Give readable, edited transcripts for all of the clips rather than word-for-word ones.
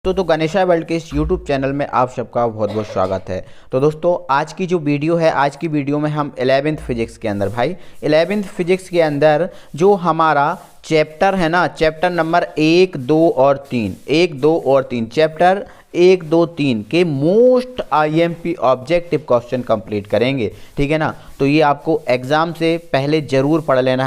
तो गणेशा वर्ल्ड के इस यूट्यूब चैनल में आप सबका बहुत बहुत स्वागत है। तो दोस्तों आज की जो वीडियो है, आज की वीडियो में हम 11th फिजिक्स के अंदर 11th फिजिक्स के अंदर जो हमारा चैप्टर है ना, चैप्टर नंबर 1, 2 और 3 चैप्टर 1, 2, 3 के most IMP objective question complete करेंगे। ठीक है ना। तो ये आपको एग्ज़ाम से पहले ज़रूर पढ़ लेना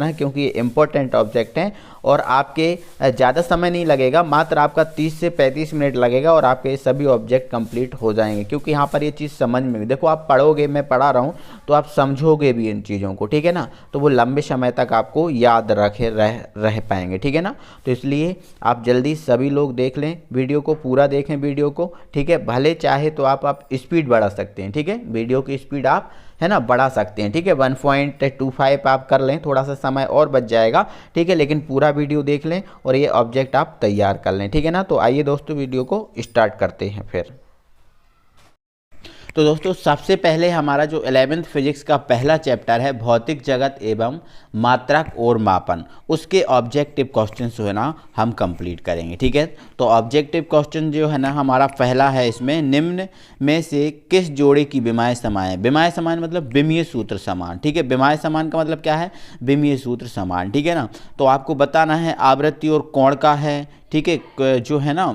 है, क्योंकि ये इंपॉर्टेंट ऑब्जेक्ट हैं और आपके ज़्यादा समय नहीं लगेगा, मात्र आपका 30 से 35 मिनट लगेगा और आपके सभी ऑब्जेक्ट कंप्लीट हो जाएंगे। क्योंकि यहाँ पर ये चीज़ समझ में, देखो आप पढ़ोगे, मैं पढ़ा रहा हूँ तो आप समझोगे भी इन चीज़ों को। ठीक है ना। तो वो लंबे समय तक आपको याद रह पाएंगे। ठीक है ना। तो इसलिए आप जल्दी सभी लोग देख लें वीडियो को, पूरा देखें वीडियो को। ठीक है। भले चाहे तो आप स्पीड बढ़ा सकते हैं। ठीक है। वीडियो की स्पीड आप है ना बढ़ा सकते हैं। ठीक है। 1.25 आप कर लें, थोड़ा सा समय और बच जाएगा। ठीक है। लेकिन पूरा वीडियो देख लें और ये ऑब्जेक्ट आप तैयार कर लें। ठीक है ना। तो आइए दोस्तों वीडियो को स्टार्ट करते हैं फिर। तो दोस्तों सबसे पहले हमारा जो 11th फिजिक्स का पहला चैप्टर है भौतिक जगत एवं मात्रक और मापन, उसके ऑब्जेक्टिव क्वेश्चन जो है ना हम कंप्लीट करेंगे। ठीक है। तो ऑब्जेक्टिव क्वेश्चन जो है ना हमारा पहला है, इसमें निम्न में से किस जोड़े की विमाएँ समान है। विमाएँ समान मतलब विमीय सूत्र समान। ठीक है। विमाएँ समान का मतलब क्या है, विमीय सूत्र समान। ठीक है ना। तो आपको बताना है आवृत्ति और कोण का है। ठीक है। जो है ना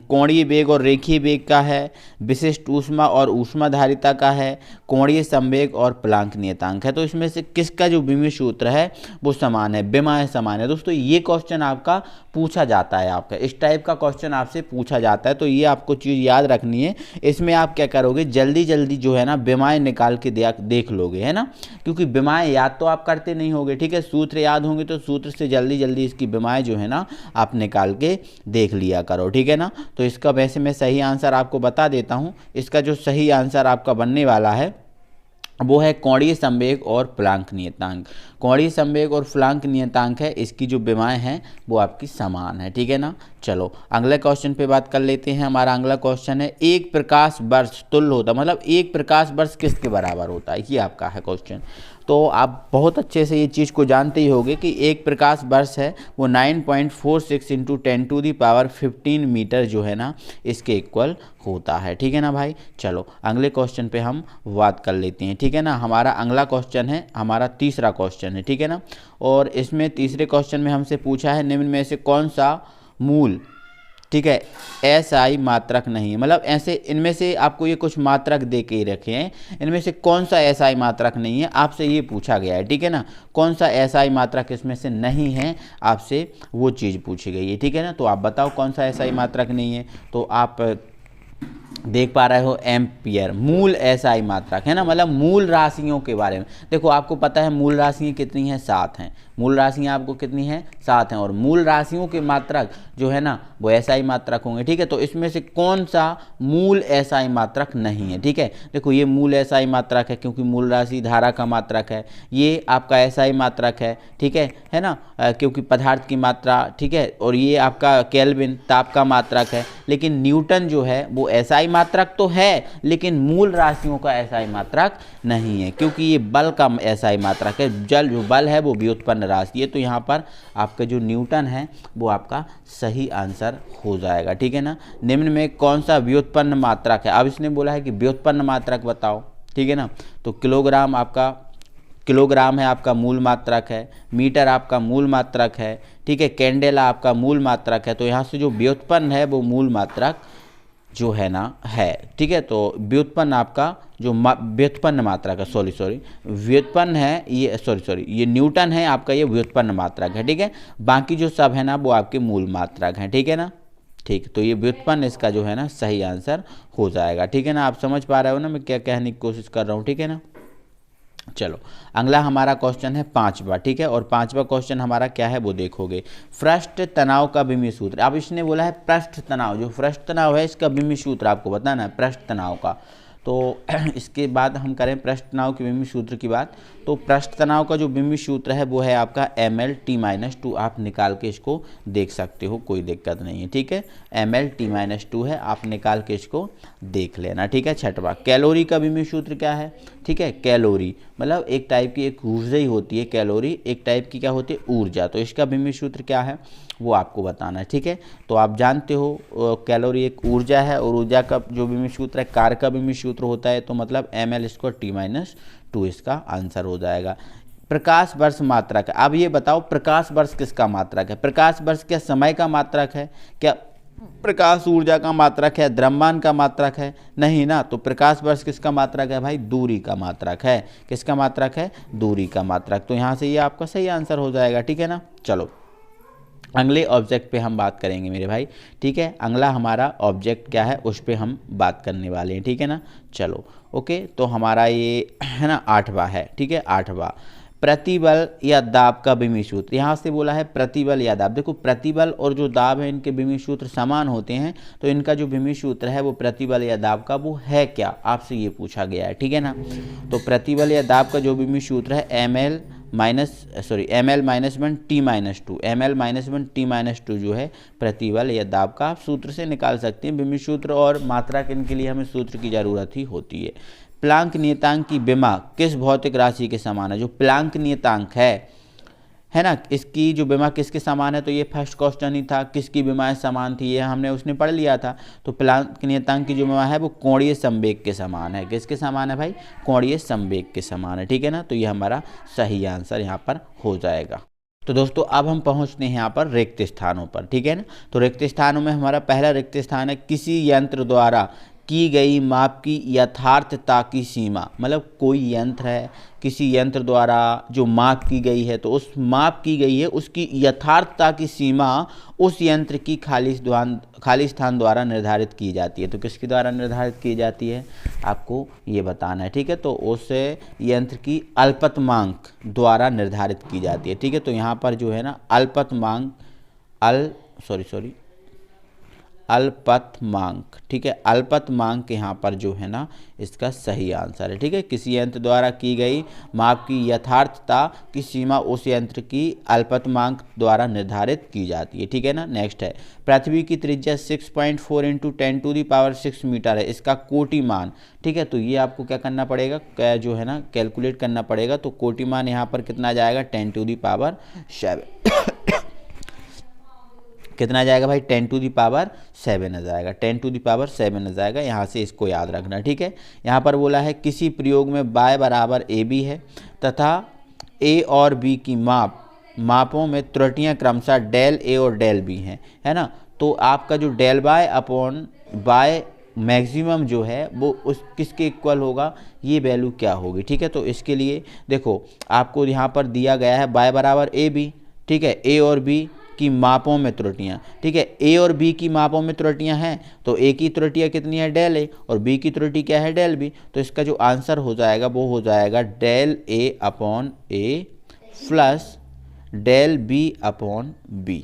कोणीय वेग और रेखीय वेग का है, विशिष्ट ऊष्मा और ऊष्माधारिता का है, कोणीय संवेग और प्लांक नियतांक है। तो इसमें से किसका जो विमीय सूत्र है वो समान है, विमाएँ समान है। दोस्तों ये क्वेश्चन आपका पूछा जाता है, आपका इस टाइप का क्वेश्चन आपसे पूछा जाता है। तो ये आपको चीज़ याद रखनी है। इसमें आप क्या करोगे, जल्दी जल्दी जो है ना विमाएँ निकाल के देख लोगे, है ना। क्योंकि विमाएँ याद तो आप करते नहीं होगे। ठीक है। सूत्र याद होंगे तो सूत्र से जल्दी जल्दी इसकी विमाएँ जो है ना आप निकाल के देख लिया करो। ठीक है ना। तो इसका वैसे मैं सही आंसर आपको बता देता हूं। इसका जो सही आंसर आपका बनने वाला है वो है कोणीय संवेग और प्लांक नियतांक। कोणीय संवेग और प्लांक नियतांक है, इसकी जो विमाएँ हैं वो आपकी समान है। ठीक है ना। चलो अगले क्वेश्चन पे बात कर लेते हैं। हमारा अगला क्वेश्चन है एक प्रकाश वर्ष तुल्य होता, मतलब एक प्रकाश वर्ष किसके बराबर होता है, ये आपका है क्वेश्चन। तो आप बहुत अच्छे से ये चीज़ को जानते ही होंगे कि एक प्रकाश वर्ष है वो 9.46 × 10⁻15 मीटर जो है ना इसके इक्वल होता है। ठीक है ना भाई। चलो अगले क्वेश्चन पे हम बात कर लेते हैं। ठीक है ना। हमारा अगला क्वेश्चन है, हमारा तीसरा क्वेश्चन है। ठीक है ना। और इसमें तीसरे क्वेश्चन में हमसे पूछा है निम्न में से कौन सा मूल, ठीक है, एसआई मात्रक नहीं है। मतलब ऐसे इनमें से आपको ये कुछ मात्रक दे के ही रखे हैं, इनमें से कौन सा एसआई मात्रक नहीं है आपसे ये पूछा गया है। ठीक है ना। कौन सा एसआई मात्रक इसमें से नहीं है, आपसे वो चीज़ पूछी गई है। ठीक है ना। तो आप बताओ कौन सा एसआई मात्रक नहीं है। तो आप देख पा रहे हो एम्पियर, मूल एसआई मात्रक है ना, मतलब मूल राशियों के बारे में। देखो आपको पता है मूल राशियाँ कितनी हैं, 7 हैं। मूल राशियाँ आपको कितनी हैं, 7 हैं। और मूल राशियों के मात्रक जो है ना वो एसआई मात्रक होंगे। ठीक है। तो इसमें से कौन सा मूल एसआई मात्रक नहीं है। ठीक है। देखो ये मूल एसआई मात्रक है क्योंकि मूल राशि धारा का मात्रक है। ये आपका एसआई मात्रक है। ठीक है ना, क्योंकि पदार्थ की मात्रा। ठीक है। और ये आपका केल्विन ताप का मात्रक है। लेकिन न्यूटन जो है वो एसआई मात्रक तो है लेकिन मूल राशियों का एसआई मात्रक नहीं है, क्योंकि ये बल का एसआई मात्रक है। जल जो बल है वो व्युत्पन्न राशि है। तो यहाँ पर आपका जो न्यूटन है वो आपका सही आंसर हो जाएगा। ठीक है ना। निम्न में कौन सा व्युत्पन्न मात्रक है, अब इसने बोला है कि व्युत्पन्न मात्रक बताओ। ठीक है ना। तो किलोग्राम है आपका मूल मात्रक है, मीटर आपका मूल मात्रक है। ठीक है। कैंडेला आपका मूल मात्रक है। तो यहाँ से जो व्युत्पन्न है वो मूल मात्रक जो है ना है। ठीक है। तो व्युत्पन्न आपका जो व्युत्पन्न मात्रक है, व्युत्पन्न है ये, ये न्यूटन है आपका, ये व्युत्पन्न मात्रक है। ठीक है। बाकी जो सब है ना वो आपके मूल मात्रक हैं। ठीक है ना। ठीक। तो ये व्युत्पन्न इसका जो है ना सही आंसर हो जाएगा। ठीक है ना। आप समझ पा रहे हो ना मैं क्या कहने की कोशिश कर रहा हूँ। ठीक है ना। चलो अगला हमारा क्वेश्चन है 5वां। ठीक है। और 5वां क्वेश्चन हमारा क्या है वो देखोगे, पृष्ठ तनाव का विमीय सूत्र। अब इसने बोला है पृष्ठ तनाव, जो पृष्ठ तनाव है इसका विमीय सूत्र आपको बताना है, पृष्ठ तनाव का। तो इसके बाद हम करें पृष्ठ तनाव के बिंब सूत्र की बात। तो पृष्ठ तनाव का जो बिंब सूत्र है वो है आपका ml_t-2। आप निकाल के इसको देख सकते हो, कोई दिक्कत नहीं है, ठीक है। ml_t-2 है, आप निकाल के इसको देख लेना, ठीक है। छठवां, कैलोरी का बिंब सूत्र क्या है, ठीक है। कैलोरी मतलब एक टाइप की एक ऊर्जा ही होती है, कैलोरी एक टाइप की क्या होती है, ऊर्जा। तो इसका बिंब सूत्र क्या है वो आपको बताना है, ठीक है। तो आप जानते हो कैलोरी एक ऊर्जा है और ऊर्जा का जो बिंब सूत्र है कार्य का बिंब सूत्र होता है, तो मतलब ml²t-2 इसका आंसर हो जाएगा। प्रकाश वर्ष मात्रक, अब ये बताओ प्रकाश वर्ष किसका मात्रक है? प्रकाश वर्ष क्या समय का मात्रक है? क्या प्रकाश ऊर्जा का मात्रक है? द्रव्यमान का मात्रक है? नहीं ना। तो प्रकाश वर्ष किसका मात्रक है भाई? दूरी का मात्रक है। किसका मात्रक है? दूरी का मात्रक। तो यहाँ से ये आपका सही आंसर हो जाएगा, ठीक है ना। चलो अगले ऑब्जेक्ट पे हम बात करेंगे मेरे भाई, ठीक है। अगला हमारा ऑब्जेक्ट क्या है उस पे हम बात करने वाले हैं, ठीक है ना। चलो ओके, तो हमारा ये है ना 8वां है, ठीक है। 8वां, प्रतिबल या दाब का बिंब सूत्र। यहाँ से बोला है प्रतिबल या दाब। देखो प्रतिबल और जो दाब है इनके बिंब सूत्र समान होते हैं, तो इनका जो बिंब सूत्र है वो प्रतिबल या दाब का वो है क्या, आपसे ये पूछा गया है, ठीक है ना। तो प्रतिबल या दाब का जो बिंब सूत्र है ml-1t-2, ml-1t-2 जो है प्रतिबल या दाब का आप सूत्र से निकाल सकते हैं। बिंब सूत्र और मात्रा इनके लिए हमें सूत्र की जरूरत ही होती है। प्लांक नियतांक की विमा किस भौतिक राशि के समान है? जो प्लांक नियतांक है ना, इसकी जो विमा किसके समान है? तो ये फर्स्ट क्वेश्चन ही था, किसकी विमाएं समान थी, ये हमने उसने पढ़ लिया था। तो प्लांक नियतांक की जो विमा है वो कोणीय संवेग के समान है। किसके समान है भाई? कोणीय संवेग के समान है, ठीक है ना। तो ये हमारा सही आंसर यहाँ पर हो जाएगा। तो दोस्तों अब हम पहुँचते हैं यहाँ पर रिक्त स्थानों पर, ठीक है ना। तो रिक्त स्थानों में हमारा पहला रिक्त स्थान है किसी यंत्र द्वारा की गई माप की यथार्थता की सीमा। मतलब कोई यंत्र है, किसी यंत्र द्वारा जो माप की गई है, तो उस माप की गई है उसकी यथार्थता की सीमा उस यंत्र की खाली स्थान द्वारा निर्धारित की जाती है। तो किसके द्वारा निर्धारित की जाती है आपको ये बताना है, ठीक है। तो उस यंत्र की अल्पतमांक द्वारा निर्धारित की जाती है, ठीक है। तो यहाँ पर जो है ना अल्पतमांक अल्पतमांक, ठीक है। अल्पतमांक यहाँ पर जो है ना इसका सही आंसर है, ठीक है। किसी यंत्र द्वारा की गई माप की यथार्थता की सीमा उस यंत्र की अल्पतमांक द्वारा निर्धारित की जाती है, ठीक है ना। नेक्स्ट है पृथ्वी की त्रिज्या 6.4 × 10⁶ मीटर है, इसका कोटि मान, ठीक है। तो ये आपको क्या करना पड़ेगा, जो है ना कैलकुलेट करना पड़ेगा। तो कोटि मान यहाँ पर कितना जाएगा 10⁻7 कितना जाएगा भाई 10⁻7 आ जाएगा, 10⁻7 आ जाएगा। यहाँ से इसको याद रखना, ठीक है। यहाँ पर बोला है किसी प्रयोग में y बराबर AB है तथा A और B की मापों में त्रुटियाँ क्रमशः डेल A और डेल B हैं, है ना। तो आपका जो del y upon y maximum जो है वो उस किसके इक्वल होगा, ये वैल्यू क्या होगी, ठीक है। तो इसके लिए देखो आपको यहाँ पर दिया गया है y बराबर AB, ठीक है। A और B की मापों में त्रुटियां, ठीक है। ए और बी की मापों में त्रुटियां हैं, तो ए की त्रुटियां कितनी है डेल ए और बी की त्रुटि क्या है डेल बी। तो इसका जो आंसर हो जाएगा वो हो जाएगा del A upon A plus del B upon B,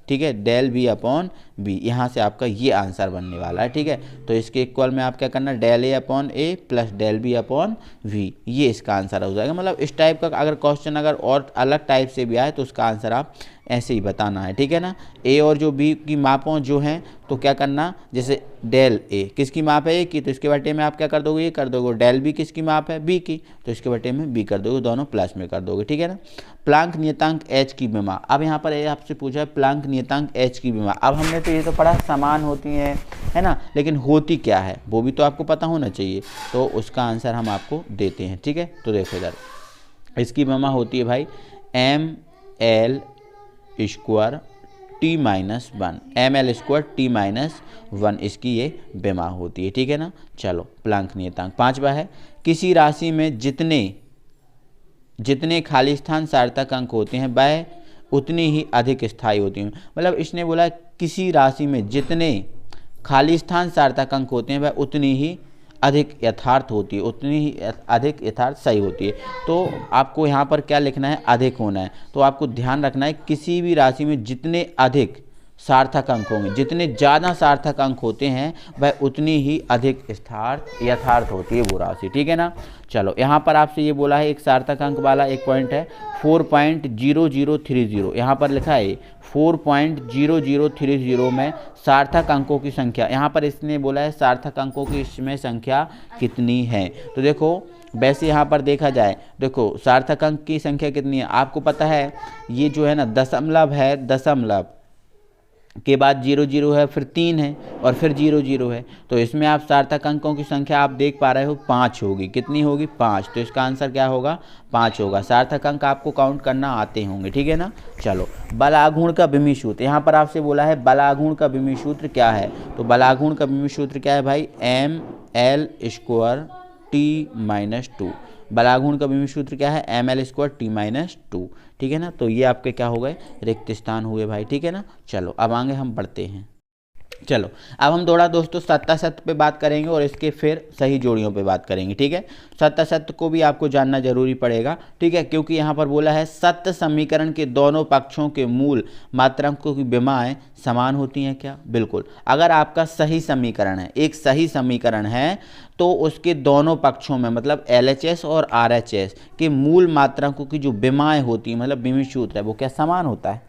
ठीक है। डेल बी अपॉन बी, यहाँ से आपका ये आंसर बनने वाला है, ठीक है। तो इसके इक्वल में आप क्या करना, del A upon A plus del B upon V, ये इसका आंसर हो जाएगा। मतलब इस टाइप का अगर क्वेश्चन अगर और अलग टाइप से भी आए तो उसका आंसर आप ऐसे ही बताना है, ठीक है ना। ए और जो बी की मापों जो हैं तो क्या करना, जैसे डेल ए किसकी माप है ए की, तो इसके बटे में आप क्या कर दोगे, ये कर दोगे। डेल बी किसकी माप है बी की, तो इसके बटे में बी कर दोगे, दोनों प्लस में कर दोगे, ठीक है ना। प्लांक नियतांक एच की विमा, अब यहाँ पर आपसे पूछा है प्लांक नियतांक एच की विमा। अब हमने तो ये तो पढ़ा समान होती है ना, लेकिन होती क्या है वो भी तो आपको पता होना चाहिए। तो उसका आंसर हम आपको देते हैं, ठीक है। तो देखो इधर इसकी विमा होती है भाई ml² t-1, ml² t-1 इसकी ये विमा होती है, ठीक है ना। चलो प्लांक नियतांक 5वां है किसी राशि में जितने खाली स्थान सार्थक अंक होते हैं वह उतनी ही अधिक स्थायी होती हैं। मतलब इसने बोला किसी राशि में जितने खाली स्थान सार्थक अंक होते हैं वह उतनी ही अधिक यथार्थ होती है, उतनी ही अधिक यथार्थ सही होती है। तो आपको यहाँ पर क्या लिखना है, अधिक होना है। तो आपको ध्यान रखना है किसी भी राशि में जितने अधिक सार्थक अंक होंगे। जितने ज़्यादा सार्थक अंक होते हैं वह उतनी ही अधिक यथार्थ होती है वो राशि, ठीक है ना। चलो यहाँ पर आपसे ये बोला है एक सार्थक अंक वाला एक पॉइंट है 4.0030, यहाँ पर लिखा है 4.0030 में सार्थक अंकों की संख्या, यहाँ पर इसने बोला है सार्थक अंकों की इसमें संख्या कितनी है। तो देखो वैसे यहाँ पर देखा जाए, देखो सार्थक अंक की संख्या कितनी है आपको पता है, ये जो है ना दशमलव है, दशमलव के बाद 00 है, फिर 3 है और फिर 00 है। तो इसमें आप सार्थक अंकों की संख्या आप देख पा रहे हो 5 होगी। कितनी होगी? 5। तो इसका आंसर क्या होगा? 5 होगा। सार्थक अंक आपको काउंट करना आते होंगे, ठीक है ना। चलो बलागुण का विमी सूत्र, यहाँ पर आपसे बोला है बलागुण का विमी सूत्र क्या है। तो बलागुण का विमी सूत्र क्या है भाई? ml² t-2। बलागुण का विमी सूत्र क्या है? ml² t-2, ठीक है ना। तो ये आपके क्या हो गए? रिक्त स्थान हुए भाई, ठीक है ना। चलो अब आगे हम बढ़ते हैं। चलो अब हम थोड़ा दोस्तों सत्ता सत्य पे बात करेंगे और इसके फिर सही जोड़ियों पे बात करेंगे, ठीक है। सत्ता सत्य को भी आपको जानना जरूरी पड़ेगा, ठीक है, क्योंकि यहाँ पर बोला है सत्य समीकरण के दोनों पक्षों के मूल मात्रांकों की विमाएं समान होती हैं क्या? बिल्कुल। अगर आपका सही समीकरण है, एक सही समीकरण है, तो उसके दोनों पक्षों में मतलब LHS और RHS के मूल मात्रांकों की जो विमाएं होती हैं मतलब विमी सूत्र है वो क्या समान होता है?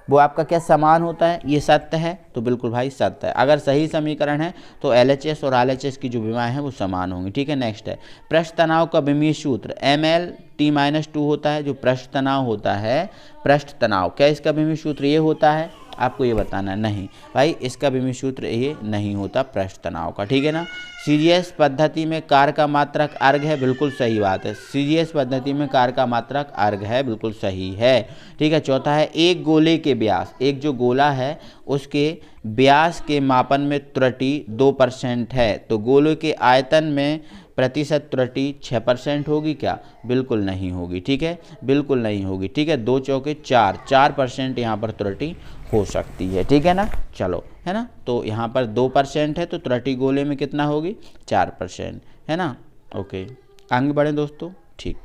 वो आपका क्या समान होता है? ये सत्य है, तो बिल्कुल भाई सत्य है। अगर सही समीकरण है तो LHS और RHS की जो विमाएं हैं वो समान होंगी, ठीक है। नेक्स्ट है पृष्ठ तनाव का विमीय सूत्र ml/t-2 होता है। जो पृष्ठ तनाव होता है, पृष्ठ तनाव, क्या इसका विमीय सूत्र ये होता है? आपको ये बताना है। नहीं भाई, इसका विमीय सूत्र ये नहीं होता पृष्ठ तनाव का, ठीक है ना। CGS पद्धति में कार्य का मात्रक अर्घ है, बिल्कुल सही बात है। CGS पद्धति में कार्य का मात्रक अर्घ है, बिल्कुल सही है, ठीक है। चौथा है एक गोले के व्यास, एक जो गोला है उसके व्यास के मापन में त्रुटि 2% है, तो गोले के आयतन में प्रतिशत त्रुटि 6% होगी क्या? बिल्कुल नहीं होगी, ठीक है, बिल्कुल नहीं होगी, ठीक है। 2 चौके 4% यहाँ पर त्रुटि हो सकती है, ठीक है ना। चलो है ना, तो यहाँ पर 2% है तो त्रुटि गोले में कितना होगी? 4%, है ना। ओके आगे बढ़ें दोस्तों, ठीक।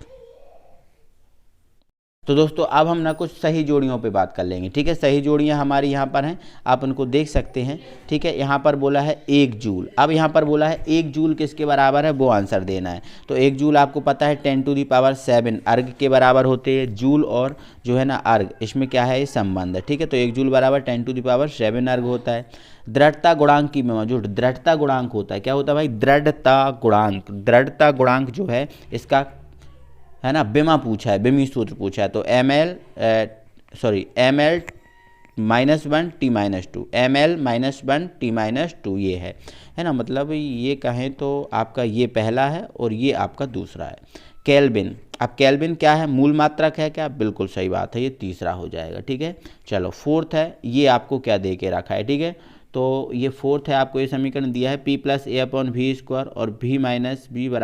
तो दोस्तों अब हम ना कुछ सही जोड़ियों पे बात कर लेंगे, ठीक है। सही जोड़ियां हमारी यहाँ पर हैं, आप उनको देख सकते हैं, ठीक है। यहाँ पर बोला है 1 जूल, अब यहाँ पर बोला है 1 जूल किसके बराबर है वो आंसर देना है। तो 1 जूल आपको पता है 10⁻7 अर्घ के बराबर होते हैं। जूल और जो है ना अर्घ, इसमें क्या है? ये संबंध है, ठीक है। तो 1 जूल बराबर 10⁻7 अर्घ होता है। दृढ़ता गुणांक की विमा, जो दृढ़ता गुणांक होता है, क्या होता है भाई? दृढ़ता गुणांक। दृढ़ता गुणांक जो है इसका है ना विमा पूछा है, विमी सूत्र पूछा है। तो ml-1 t-2, ml-1 t-2 ये है ना। मतलब ये कहें तो आपका ये पहला है और ये आपका दूसरा है। केल्विन, अब केल्विन क्या है? मूल मात्रक है क्या? बिल्कुल सही बात है, ये तीसरा हो जाएगा, ठीक है। चलो फोर्थ है, ये आपको क्या दे के रखा है, ठीक है। तो ये फोर्थ है, आपको ये समीकरण दिया है P+A/V² और V - B =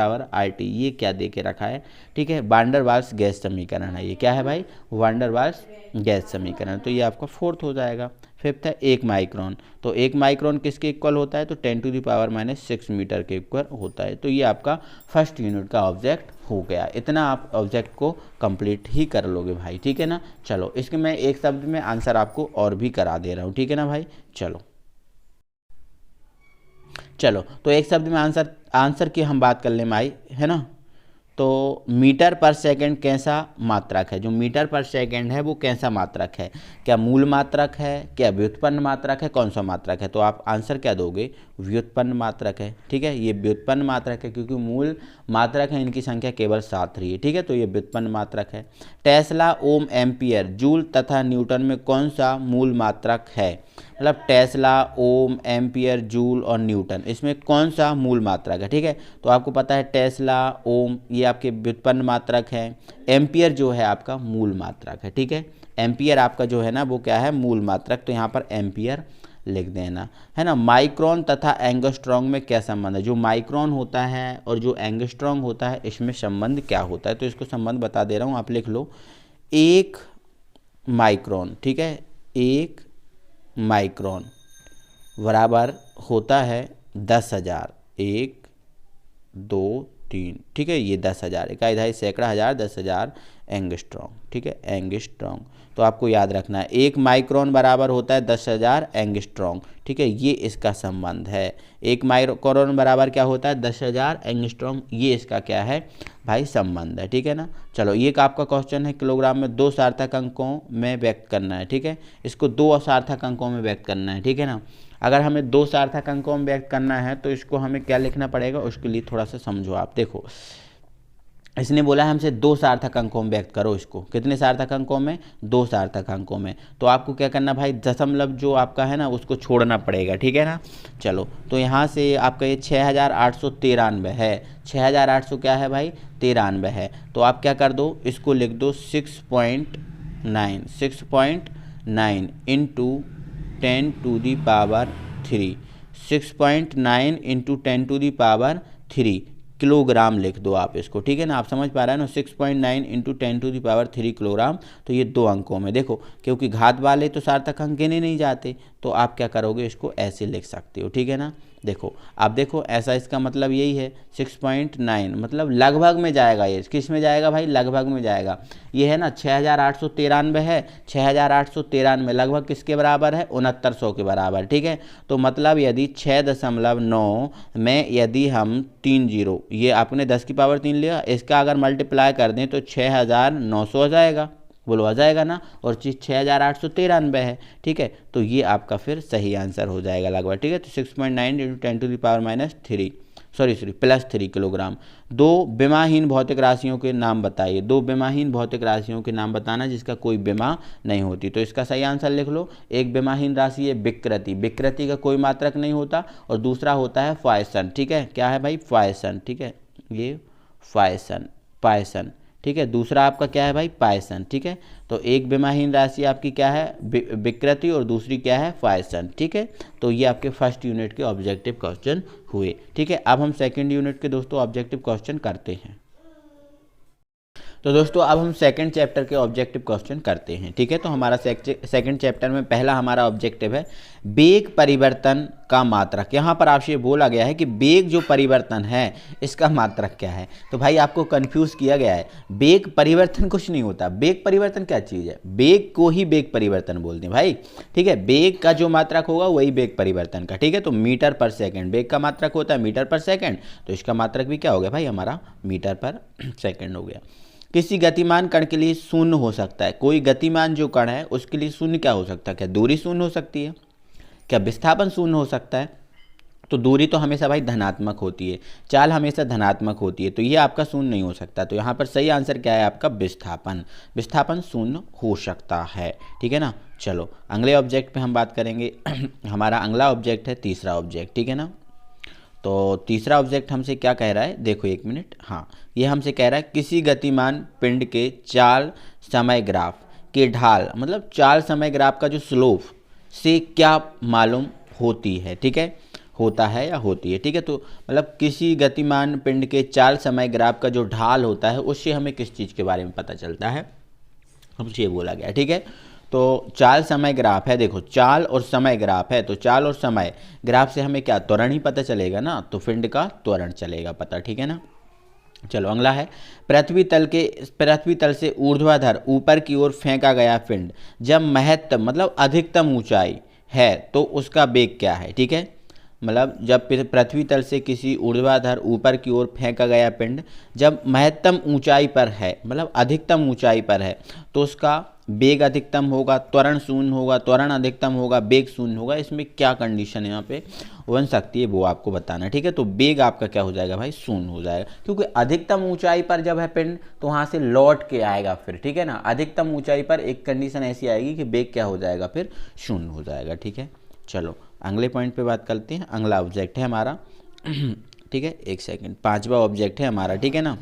RT, ये क्या दे के रखा है, ठीक है। वान डेर वाल्स गैस समीकरण है, ये क्या है भाई? वान डेर वाल्स गैस समीकरण, तो ये आपका फोर्थ हो जाएगा। फिफ्थ है 1 माइक्रोन, तो 1 माइक्रोन किसके इक्वल होता है? तो 10⁻⁻6 मीटर के इक्वल होता है। तो ये आपका फर्स्ट यूनिट का ऑब्जेक्ट हो गया। इतना आप ऑब्जेक्ट को कंप्लीट ही कर लोगे भाई, ठीक है ना। चलो इसके मैं एक शब्द में आंसर आपको और भी करा दे रहा हूँ, ठीक है ना भाई। चलो तो एक शब्द में आंसर की हम बात कर ले भाई, है ना। तो मीटर पर सेकंड कैसा मात्रक है? जो मीटर पर सेकंड है वो कैसा मात्रक है? क्या मूल मात्रक है, क्या व्युत्पन्न मात्रक है, कौन सा मात्रक है? तो आप आंसर क्या दोगे? व्युत्पन्न मात्रक है, ठीक है। ये व्युत्पन्न मात्रक है क्योंकि मूल मात्रक है इनकी संख्या केवल 7 रही है, ठीक है। तो ये व्युत्पन्न मात्रक है। टेस्ला, ओम, एम्पियर, जूल तथा न्यूटन में कौन सा मूल मात्रक है? मतलब टेस्ला, ओम, एम्पियर, जूल और न्यूटन, इसमें कौन सा मूल मात्रक है, ठीक है। तो आपको पता है टेस्ला, ओम ये आपके व्युत्पन्न मात्रक है। एम्पियर जो है आपका मूल मात्रक है, ठीक है। एम्पियर आपका जो है ना वो क्या है? मूल मात्रक, तो यहाँ पर एम्पियर लिख देना, है ना। माइक्रोन तथा एंगस्ट्रॉन्ग में क्या संबंध है? जो माइक्रोन होता है और जो एंगस्ट्रॉन्ग होता है इसमें संबंध क्या होता है? तो इसको संबंध बता दे रहा हूँ, आप लिख लो। 1 माइक्रोन, ठीक है, 1 माइक्रोन बराबर होता है 10,000। 1, 2, 3, ठीक है। ये 10,000 इकाई, दहाई, सैकड़ा, हज़ार, 10,000 एंगस्ट्रॉम, ठीक है, एंगस्ट्रॉम। तो आपको याद रखना है 1 माइक्रोन बराबर होता है 10,000 एंगस्ट्रॉम, ठीक है। ये इसका संबंध है। 1 माइक्रोन बराबर क्या होता है 10,000 एंगस्ट्रॉम, ये इसका क्या है भाई संबंध है, ठीक है ना। चलो ये का आपका क्वेश्चन है किलोग्राम में 2 सार्थक अंकों में व्यक्त करना है, ठीक है। इसको 2 सार्थक अंकों में व्यक्त करना है, ठीक है ना। अगर हमें 2 सार्थक अंकों में व्यक्त करना है तो इसको हमें क्या लिखना पड़ेगा, उसके लिए थोड़ा सा समझो आप। देखो इसने बोला है हमसे 2 सार्थक अंकों में व्यक्त करो इसको। कितने सार्थक अंकों में, 2 सार्थक अंकों में। तो आपको क्या करना भाई, दशमलव जो आपका है ना उसको छोड़ना पड़ेगा, ठीक है ना। चलो तो यहाँ से आपका ये 6,893 है। 6,800 क्या है भाई 93 है। तो आप क्या कर दो, इसको लिख दो 6.9 into 10 to the power 3, 6.9 into 10 to the power 3 kilogram लिख दो आप इसको, ठीक है ना। आप समझ पा रहे हैं ना, 6.9 into 10 to the power 3 kilogram. तो ये 2 अंकों में, देखो क्योंकि घात वाले तो सार्थक अंक गिने नहीं जाते, तो आप क्या करोगे इसको ऐसे लिख सकते हो, ठीक है ना। देखो आप देखो ऐसा, इसका मतलब यही है 6.9 मतलब लगभग में जाएगा। ये किस में जाएगा भाई, लगभग में जाएगा। ये है ना 6,893 है, 6,893 लगभग किसके बराबर है 6900 के बराबर, ठीक है। तो मतलब यदि 6.9 में यदि हम 30, ये आपने 10 की पावर 3 लिया, इसका अगर मल्टीप्लाई कर दें तो 6,900 आ जाएगा, बोलो आ जाएगा ना। और चीज़ 6,893 है, ठीक है। तो ये आपका फिर सही आंसर हो जाएगा लगभग, ठीक है। तो 6.9 into 10 to the power -3 +3 kilogram. 2 विमाहीन भौतिक राशियों के नाम बताइए। 2 विमाहीन भौतिक राशियों के नाम बताना जिसका कोई विमा नहीं होती। तो इसका सही आंसर लिख लो। एक विमाहीन राशि है विकृति, विकृति का कोई मात्रक नहीं होता। और दूसरा होता है फायसन, ठीक है। क्या है भाई फायसन, ठीक है, ये फायसन, पायसन, ठीक है। दूसरा आपका क्या है भाई पायसन, ठीक है। तो एक विमाहीन राशि आपकी क्या है विकृति और दूसरी क्या है फायसन, ठीक है। तो ये आपके फर्स्ट यूनिट के ऑब्जेक्टिव क्वेश्चन हुए, ठीक है। अब हम सेकंड यूनिट के दोस्तों ऑब्जेक्टिव क्वेश्चन करते हैं। तो दोस्तों अब हम सेकंड चैप्टर के ऑब्जेक्टिव क्वेश्चन करते हैं, ठीक है। तो हमारा सेकंड चैप्टर में पहला हमारा ऑब्जेक्टिव है वेग परिवर्तन का मात्रक। यहाँ पर आपसे बोला गया है कि वेग जो परिवर्तन है इसका मात्रक क्या है। तो भाई आपको कंफ्यूज किया गया है। वेग परिवर्तन कुछ नहीं होता। वेग परिवर्तन क्या चीज़ है, वेग को ही वेग परिवर्तन बोलते हैं भाई, ठीक है। वेग का जो मात्रक होगा वही वेग परिवर्तन का, ठीक है। तो मीटर पर सेकेंड वेग का मात्रक होता है मीटर पर सेकेंड, तो इसका मात्रक भी क्या हो गया भाई हमारा मीटर पर सेकेंड हो गया। किसी गतिमान कण के लिए शून्य हो सकता है। कोई गतिमान जो कण है उसके लिए शून्य क्या हो सकता है, क्या दूरी शून्य हो सकती है, क्या विस्थापन शून्य हो सकता है। तो दूरी तो हमेशा भाई धनात्मक होती है, चाल हमेशा धनात्मक होती है, तो ये आपका शून्य नहीं हो सकता। तो यहाँ पर सही आंसर क्या है आपका विस्थापन, विस्थापन शून्य हो सकता है, ठीक है ना। चलो अगले ऑब्जेक्ट पे हम बात करेंगे। हमारा अगला ऑब्जेक्ट है तीसरा ऑब्जेक्ट, ठीक है ना। तो तीसरा ऑब्जेक्ट हमसे क्या कह रहा है, देखो एक मिनट, हाँ ये हमसे कह रहा है किसी गतिमान पिंड के चाल समय ग्राफ के ढाल मतलब चाल समय ग्राफ का जो स्लोप से क्या मालूम होती है, ठीक है, होता है या होती है, ठीक है। तो मतलब किसी गतिमान पिंड के चाल समय ग्राफ का जो ढाल होता है उससे हमें किस चीज़ के बारे में पता चलता है, हमसे ये बोला गया, ठीक है। तो चाल समय ग्राफ है, देखो चाल और समय ग्राफ है, तो चाल और समय ग्राफ से हमें क्या त्वरण ही पता चलेगा ना, तो पिंड का त्वरण चलेगा पता, ठीक है ना। चलो अगला है पृथ्वी तल से ऊर्ध्वाधर ऊपर की ओर फेंका गया पिंड जब महत्तम मतलब अधिकतम ऊंचाई है तो उसका वेग क्या है, ठीक है। मतलब जब पृथ्वी तल से किसी ऊर्ध्वाधर ऊपर की ओर फेंका गया पिंड जब महत्तम ऊंचाई पर है मतलब अधिकतम ऊंचाई पर है तो उसका वेग अधिकतम होगा, त्वरण शून्य होगा, त्वरण अधिकतम होगा, वेग शून्य होगा। इसमें क्या कंडीशन यहाँ पे बन सकती है वो आपको बताना, ठीक है। तो वेग आपका क्या हो जाएगा भाई शून्य हो जाएगा, क्योंकि अधिकतम ऊंचाई पर जब है पिंड तो वहाँ से लौट के आएगा फिर, ठीक है ना। अधिकतम ऊंचाई पर एक कंडीशन ऐसी आएगी कि वेग क्या हो जाएगा फिर शून्य हो जाएगा, ठीक है। चलो अगले पॉइंट पे बात करते हैं। अगला ऑब्जेक्ट है हमारा ठीक है, एक सेकंड, पांचवा ऑब्जेक्ट है हमारा, ठीक है ना।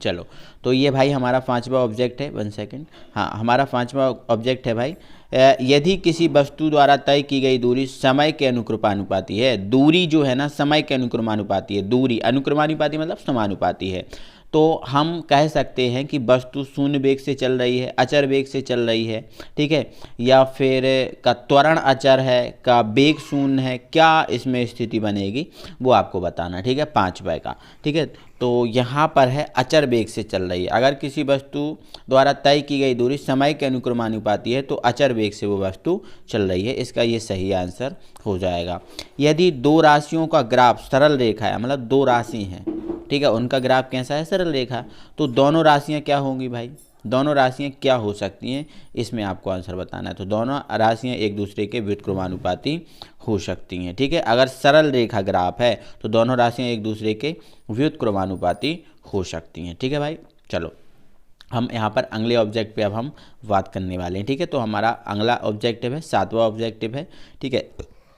चलो तो ये भाई हमारा पांचवा ऑब्जेक्ट है, 1 सेकंड, हाँ हमारा पांचवा ऑब्जेक्ट है भाई यदि किसी वस्तु द्वारा तय की गई दूरी समय के अनुक्रमानुपाती है। दूरी जो है ना समय के अनुक्रमानुपाती है, दूरी अनुक्रमानुपाती मतलब समानुपाती है। तो हम कह सकते हैं कि वस्तु शून्य वेग से चल रही है, अचर वेग से चल रही है, ठीक है, या फिर का त्वरण अचर है, का वेग शून्य है, क्या इसमें स्थिति बनेगी वो आपको बताना है, ठीक है, 5 का, ठीक है। तो यहाँ पर है अचर वेग से चल रही है। अगर किसी वस्तु द्वारा तय की गई दूरी समय के अनुक्रमानुपाती है तो अचर वेग से वो वस्तु चल रही है, इसका ये सही आंसर हो जाएगा। यदि दो राशियों का ग्राफ सरल रेखा है, मतलब दो राशि हैं, ठीक है, उनका ग्राफ कैसा है, सरल रेखा, तो दोनों राशियाँ क्या होंगी भाई, दोनों राशियाँ क्या हो सकती हैं, इसमें आपको आंसर बताना है। तो दोनों राशियाँ एक दूसरे के व्युत्क्रमानुपाती हो सकती हैं, ठीक है। अगर सरल रेखा ग्राफ है तो दोनों राशियाँ एक दूसरे के व्युत्क्रमानुपाती हो सकती हैं, ठीक है भाई। चलो हम यहाँ पर अगले ऑब्जेक्ट पे अब हम बात करने वाले हैं, ठीक है। तो हमारा अगला ऑब्जेक्टिव है, 7वां ऑब्जेक्टिव है, ठीक है।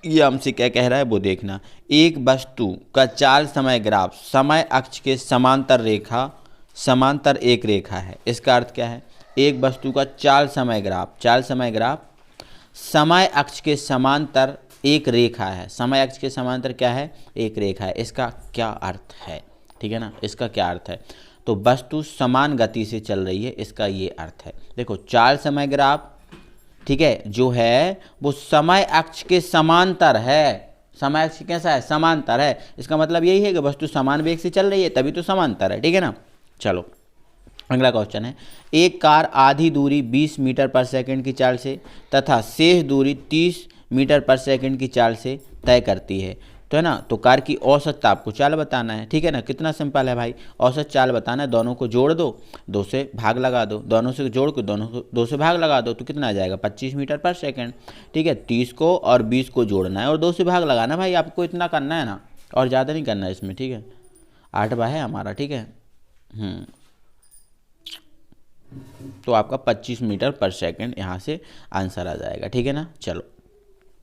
ये हमसे क्या कह रहा है वो देखना। एक वस्तु का चाल समय ग्राफ समय अक्ष के समांतर एक रेखा है। इसका अर्थ क्या है, एक वस्तु का चाल समय ग्राफ समय अक्ष के समांतर एक रेखा है। समय अक्ष के समांतर क्या है, एक रेखा है। इसका क्या अर्थ है, ठीक है ना, इसका क्या अर्थ है, तो वस्तु समान गति से चल रही है, इसका ये अर्थ है। देखो चाल समय ग्राफ, ठीक है, जो है वो समय अक्ष के समांतर है। समय अक्ष कैसा है, समांतर है। इसका मतलब यही है कि वस्तु समान वेग से चल रही है, तभी तो समांतर है, ठीक है ना। चलो अगला क्वेश्चन है, एक कार आधी दूरी 20 मीटर पर सेकंड की चाल से तथा शेष दूरी 30 मीटर पर सेकंड की चाल से तय करती है, तो है ना, तो कार की औसत आपको चाल बताना है, ठीक है ना। कितना सिंपल है भाई, औसत चाल बताना है, दोनों को जोड़ दो, 2 से भाग लगा दो, दोनों से जोड़ के दोनों को 2 से भाग लगा दो, तो कितना आ जाएगा, 25 मीटर पर सेकंड, ठीक है। 30 को और 20 को जोड़ना है और 2 से भाग लगाना भाई, आपको इतना करना है ना, और ज़्यादा नहीं करना है इसमें, ठीक है। 8वां है हमारा, ठीक है। तो आपका 25 मीटर पर सेकंड यहाँ से आंसर आ जाएगा, ठीक है ना। चलो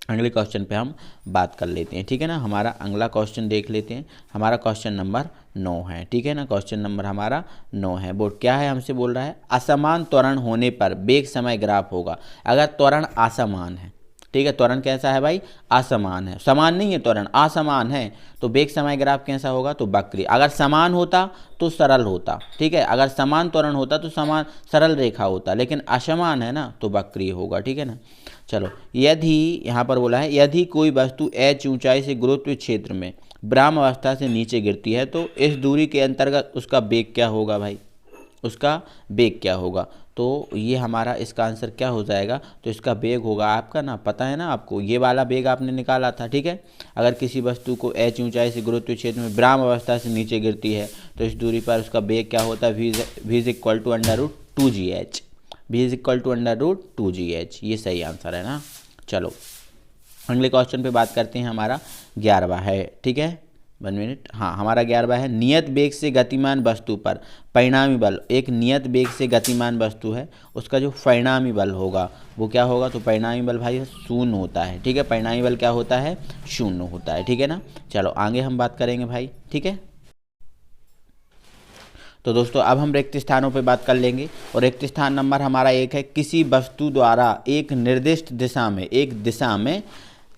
अगले क्वेश्चन पे हम बात कर लेते हैं, ठीक है ना। हमारा अगला क्वेश्चन देख लेते हैं, हमारा क्वेश्चन नंबर 9 है, ठीक है ना। क्वेश्चन नंबर हमारा 9 है। वो क्या है, हमसे बोल रहा है असमान त्वरण होने पर वेग समय ग्राफ होगा। अगर त्वरण असमान है, ठीक है, त्वरण कैसा है भाई, असमान है, समान नहीं है त्वरण, असमान है, तो वेग समय ग्राफ कैसा होगा, तो वक्री। अगर समान होता तो सरल होता, ठीक है, अगर समान त्वरण होता तो समान सरल रेखा होता, लेकिन असमान है ना, तो वक्री होगा, ठीक है ना। चलो यदि यहाँ पर बोला है, यदि कोई वस्तु h ऊंचाई से गुरुत्व क्षेत्र में ब्राह्म अवस्था से नीचे गिरती है तो इस दूरी के अंतर्गत उसका वेग क्या होगा भाई, उसका वेग क्या होगा, तो ये हमारा इसका आंसर क्या हो जाएगा, तो इसका वेग होगा आपका ना, पता है ना आपको, ये वाला वेग आपने निकाला था, ठीक है। अगर किसी वस्तु को h ऊंचाई से गुरुत्व क्षेत्र में ब्राह्म अवस्था से नीचे गिरती है तो इस दूरी पर उसका वेग क्या होता है, v is equal to √2gh, v is equal to √2gh, ये सही आंसर है ना। चलो अगले क्वेश्चन पे बात करते हैं, हमारा 11वां है, ठीक है, 1 मिनट, हाँ हमारा 11वां है, नियत वेग से गतिमान वस्तु पर परिणामी बल। एक नियत वेग से गतिमान वस्तु है, उसका जो परिणामी बल होगा वो क्या होगा, तो परिणामी बल भाई शून्य होता है, ठीक है, परिणामी बल क्या होता है, शून्य होता है, ठीक है ना। चलो आगे हम बात करेंगे भाई, ठीक है। तो दोस्तों अब हम रिक्त स्थानों पे बात कर लेंगे, और रिक्त स्थान नंबर हमारा 1 है, किसी वस्तु द्वारा एक निर्दिष्ट दिशा में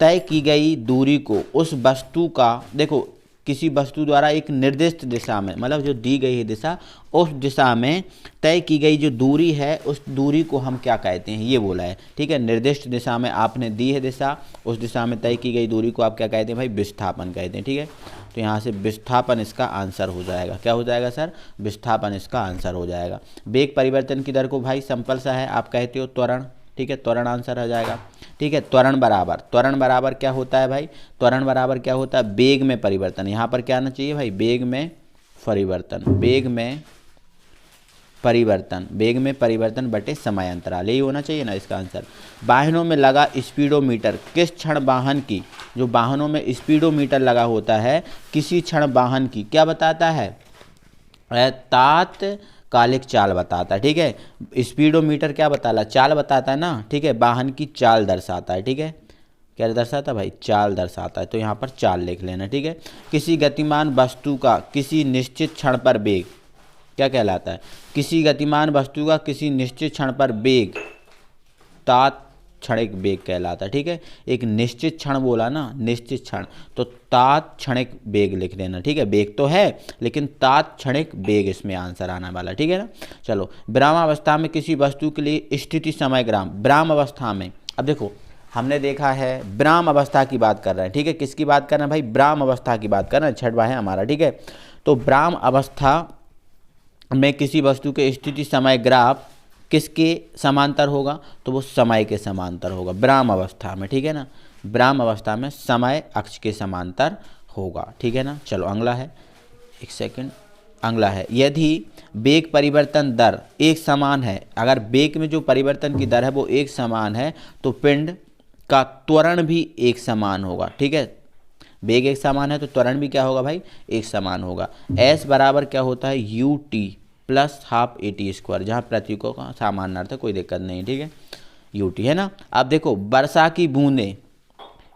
तय की गई दूरी को उस वस्तु का, देखो किसी वस्तु द्वारा एक निर्दिष्ट दिशा में, मतलब जो दी गई है दिशा, उस दिशा में तय की गई जो दूरी है उस दूरी को हम क्या कहते हैं, ये बोला है, ठीक है। निर्दिष्ट दिशा में आपने दी है दिशा, उस दिशा में तय की गई दूरी को आप क्या कहते हैं भाई, विस्थापन कहते हैं, ठीक है। तो यहाँ से विस्थापन इसका आंसर हो जाएगा, क्या हो जाएगा सर, विस्थापन इसका आंसर हो जाएगा। वेग परिवर्तन की दर को भाई सिंपल सा है, आप कहते हो त्वरण, ठीक है, त्वरण आंसर आ जाएगा, ठीक है। त्वरण बराबर क्या होता है भाई, त्वरण बराबर क्या होता है, वेग में परिवर्तन। यहाँ पर क्या आना चाहिए भाई, वेग में परिवर्तन बटे समय अंतराल, यही होना चाहिए ना इसका आंसर। वाहनों में लगा स्पीडोमीटर किस क्षण वाहन की, जो वाहनों में स्पीडोमीटर लगा होता है किसी क्षण वाहन की क्या बताता है, तात्कालिक चाल बताता है, ठीक है। स्पीडोमीटर क्या बताता, चाल बताता है ना, ठीक है, वाहन की चाल दर्शाता है, ठीक है, क्या दर्शाता है भाई, चाल दर्शाता है, तो यहाँ पर चाल लिख लेना, ठीक है। किसी गतिमान वस्तु का किसी निश्चित क्षण पर वेग क्या कहलाता है, किसी गतिमान वस्तु का किसी निश्चित क्षण पर वेग क्षणिक वेग कहलाता है। ठीक है, एक निश्चित क्षण बोला ना, निश्चित क्षण, तो तात्क्षणिक वेग लिख देना। ठीक है, वेग तो है लेकिन तात्क्षणिक वेग इसमें आंसर आने वाला। ठीक है ना। चलो, विरामावस्था में किसी वस्तु के लिए स्थिति समय ग्राम। विरामावस्था में, अब देखो हमने देखा है विराम अवस्था की बात कर रहे हैं। ठीक है, किसकी बात कर रहे हैं भाई? विराम अवस्था की बात कर रहे हैं, छठवां है हमारा। ठीक है, तो विराम अवस्था में किसी वस्तु के स्थिति समय ग्राफ किसके समांतर होगा? तो वो समय के समांतर होगा विराम अवस्था में। ठीक है ना, विराम अवस्था में समय अक्ष के समांतर होगा। ठीक है ना। चलो अगला है, एक सेकंड, अगला है, यदि वेग परिवर्तन दर एक समान है, अगर वेग में जो परिवर्तन की दर है वो एक समान है तो पिंड का त्वरण भी एक समान होगा। ठीक है, वेग एक समान है तो त्वरण भी क्या होगा भाई? एक समान होगा। एस बराबर क्या होता है? U T plus half A T square, जहाँ प्रतीकों का सामान्य कोई दिक्कत नहीं। ठीक है, यू टी है ना। अब देखो वर्षा की बूंदें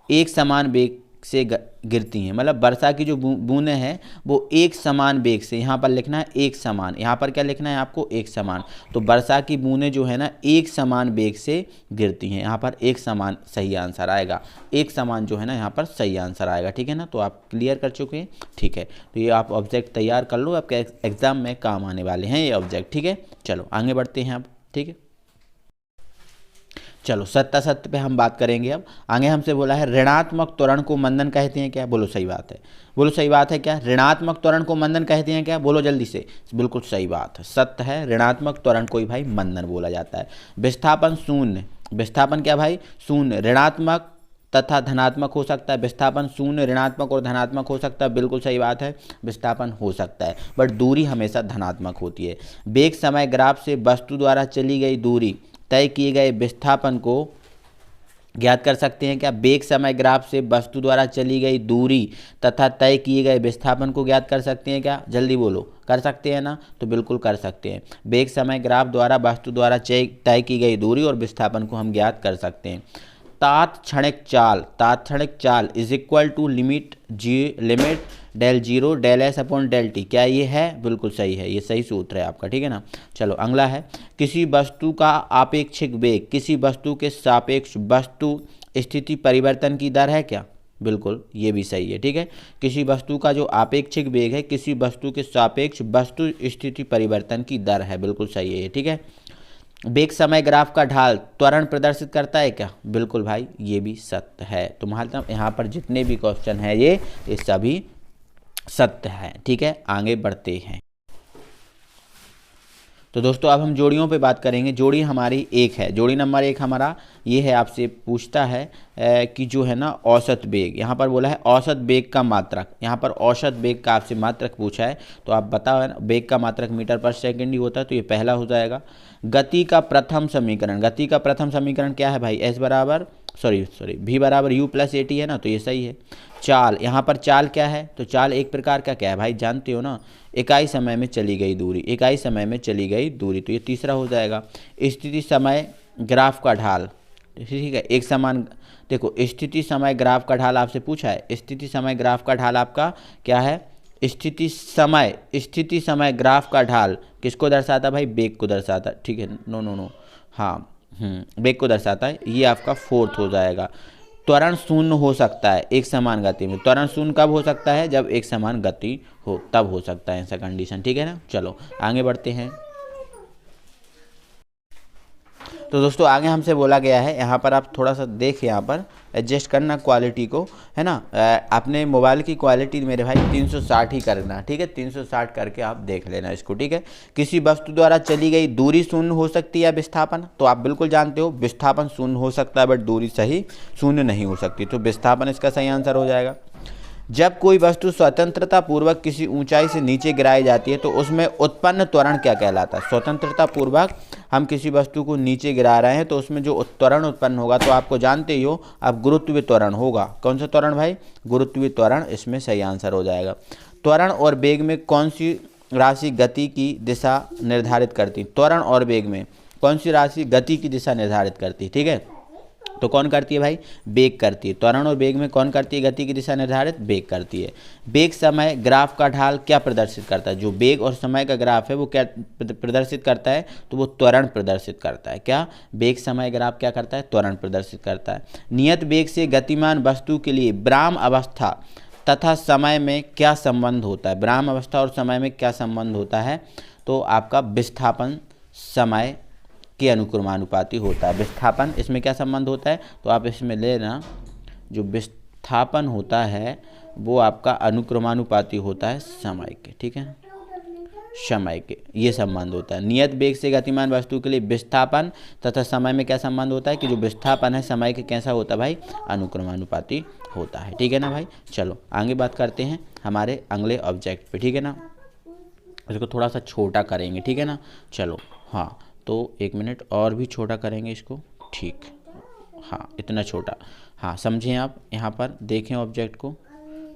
एक समान वेग से गिरती हैं, मतलब वर्षा की जो बूंदें हैं वो एक समान वेग से, यहाँ पर लिखना है एक समान, यहाँ पर क्या लिखना है आपको? एक समान। तो वर्षा की बूंदें जो है ना एक समान वेग से गिरती हैं, यहाँ पर एक समान सही आंसर आएगा। एक समान जो है ना यहाँ पर सही आंसर आएगा। ठीक है ना, तो आप क्लियर कर चुके हैं। ठीक है, तो ये आप ऑब्जेक्ट तैयार कर लो, आपके एग्जाम में काम आने वाले हैं ये ऑब्जेक्ट। ठीक है, चलो आगे बढ़ते हैं अब। ठीक है, चलो सत्य पे हम बात करेंगे। अब आगे हमसे बोला है ऋणात्मक त्वरण को मंदन कहते हैं क्या? बोलो सही बात है, बोलो सही बात है क्या? ऋणात्मक त्वरण को मंदन कहते हैं क्या? बोलो जल्दी से। बिल्कुल सही बात है, सत्य है, ऋणात्मक त्वरण को ही भाई मंदन बोला जाता है। विस्थापन शून्य, विस्थापन क्या भाई? शून्य। ऋणात्मक तथा धनात्मक हो सकता है, विस्थापन शून्य, ऋणात्मक और धनात्मक हो सकता है। बिल्कुल सही बात है, विस्थापन हो सकता है बट दूरी हमेशा धनात्मक होती है। वेग समय ग्राफ से वस्तु द्वारा चली गई दूरी तय किए गए विस्थापन को ज्ञात कर सकते हैं क्या? वेग समय ग्राफ से वस्तु द्वारा चली गई दूरी तथा तय किए गए विस्थापन को ज्ञात कर सकते हैं क्या? जल्दी बोलो, कर सकते हैं ना? तो बिल्कुल कर सकते हैं। वेग समय ग्राफ द्वारा वस्तु द्वारा तय की गई दूरी और विस्थापन को हम ज्ञात कर सकते हैं। तात्क्षणिक चाल, तात्क्षणिक चाल is equal to limit del zero del S upon del T, क्या ये है? बिल्कुल सही है, ये सही सूत्र है आपका। ठीक है ना। चलो अगला है, किसी वस्तु का आपेक्षिक वेग किसी वस्तु के सापेक्ष वस्तु स्थिति परिवर्तन की दर है क्या? बिल्कुल ये भी सही है। ठीक है, किसी वस्तु का जो आपेक्षिक वेग है किसी वस्तु के सापेक्ष वस्तु स्थिति परिवर्तन की दर है। बिल्कुल सही है। ठीक है, वेग समय ग्राफ का ढाल त्वरण प्रदर्शित करता है क्या? बिल्कुल भाई ये भी सत्य है। तो मतलब यहाँ पर जितने भी क्वेश्चन है ये सभी सत्य है। ठीक है, आगे बढ़ते हैं। तो दोस्तों अब हम जोड़ियों पे बात करेंगे। जोड़ी हमारी एक है, जोड़ी नंबर एक हमारा ये है, आपसे पूछता है कि जो है ना औसत वेग, यहाँ पर बोला है औसत वेग का मात्रक, यहाँ पर औसत वेग का आपसे मात्रक पूछा है तो आप बताओ ना, वेग का मात्रक मीटर पर सेकंड ही होता है तो ये पहला हो जाएगा। गति का प्रथम समीकरण, गति का प्रथम समीकरण क्या है भाई? एस बराबर v बराबर यू प्लस ए टी है ना, तो ये सही है। चाल, यहाँ पर चाल क्या है? तो चाल एक प्रकार का क्या है भाई? जानते हो ना, इकाई समय में चली गई दूरी, इकाई समय में चली गई दूरी, तो ये तीसरा हो जाएगा। स्थिति समय ग्राफ का ढाल, ठीक है, एक समान, देखो स्थिति समय ग्राफ का ढाल आपसे पूछा है, स्थिति समय ग्राफ का ढाल आपका क्या है? स्थिति समय ग्राफ का ढाल किसको दर्शाता भाई? वेग को दर्शाता। ठीक है, नो हाँ वेग को दर्शाता है, ये आपका फोर्थ हो जाएगा। त्वरण शून्य हो सकता है एक समान गति में, त्वरण शून्य कब हो सकता है? जब एक समान गति हो, तब हो सकता है ऐसा कंडीशन। ठीक है ना। चलो आगे बढ़ते हैं। तो दोस्तों आगे हमसे बोला गया है, यहाँ पर आप थोड़ा सा देखिए, यहाँ पर एडजस्ट करना क्वालिटी को, है ना। अपने मोबाइल की क्वालिटी मेरे भाई 360 ही करना, ठीक है, 360 करके आप देख लेना इसको। ठीक है, किसी वस्तु द्वारा चली गई दूरी शून्य हो सकती है विस्थापन, तो आप बिल्कुल जानते हो विस्थापन शून्य हो सकता है बट दूरी सही शून्य नहीं हो सकती, तो विस्थापन इसका सही आंसर हो जाएगा। जब कोई वस्तु स्वतंत्रता पूर्वक किसी ऊंचाई से नीचे गिराई जाती है तो उसमें उत्पन्न त्वरण क्या कहलाता है? स्वतंत्रता पूर्वक हम किसी वस्तु को नीचे गिरा रहे हैं तो उसमें जो त्वरण उत्पन्न होगा, तो आपको जानते ही हो अब गुरुत्वीय त्वरण होगा। कौन सा त्वरण भाई? गुरुत्वीय त्वरण, इसमें सही आंसर हो जाएगा। त्वरण और वेग में कौन सी राशि गति की दिशा निर्धारित करती? त्वरण और वेग में कौन सी राशि गति की दिशा निर्धारित करती? ठीक है, तो कौन करती है भाई, वेग करती है। त्वरण और वेग में कौन करती है गति की दिशा निर्धारित, वेग करती है। वेग समय ग्राफ का ढाल क्या प्रदर्शित करता है, जो वेग और समय का ग्राफ है वो क्या प्रदर्शित करता है, तो वो त्वरण प्रदर्शित करता है। क्या, वेग समय ग्राफ क्या करता है, त्वरण प्रदर्शित करता है। नियत वेग से गतिमान वस्तु के लिए विराम अवस्था तथा समय में क्या संबंध होता है, विराम अवस्था और समय में क्या संबंध होता है, तो आपका विस्थापन समय के अनुक्रमानुपाती होता है। विस्थापन, इसमें क्या संबंध होता है, तो आप इसमें लेना, जो विस्थापन होता है वो आपका अनुक्रमानुपाती होता है समय के, ठीक है, समय के, ये संबंध होता है। नियत वेग से गतिमान वस्तु के लिए विस्थापन तथा समय में क्या संबंध होता है, कि जो विस्थापन है समय के कैसा होता है भाई, अनुक्रमानुपाती होता है, ठीक है ना भाई। चलो आगे बात करते हैं हमारे अगले ऑब्जेक्ट पे, ठीक है ना। इसको थोड़ा सा छोटा करेंगे, ठीक है ना। चलो हाँ, तो 1 मिनट और भी छोटा करेंगे इसको, ठीक, हाँ इतना छोटा, हाँ समझें आप, यहाँ पर देखें ऑब्जेक्ट को,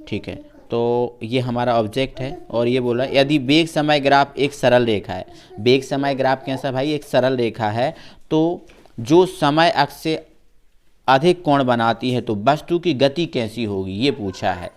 ठीक है। तो ये हमारा ऑब्जेक्ट है और ये बोला यदि वेग समय ग्राफ एक सरल रेखा है, वेग समय ग्राफ कैसा भाई, एक सरल रेखा है, तो जो समय अक्ष से अधिक कोण बनाती है तो वस्तु की गति कैसी होगी, ये पूछा है,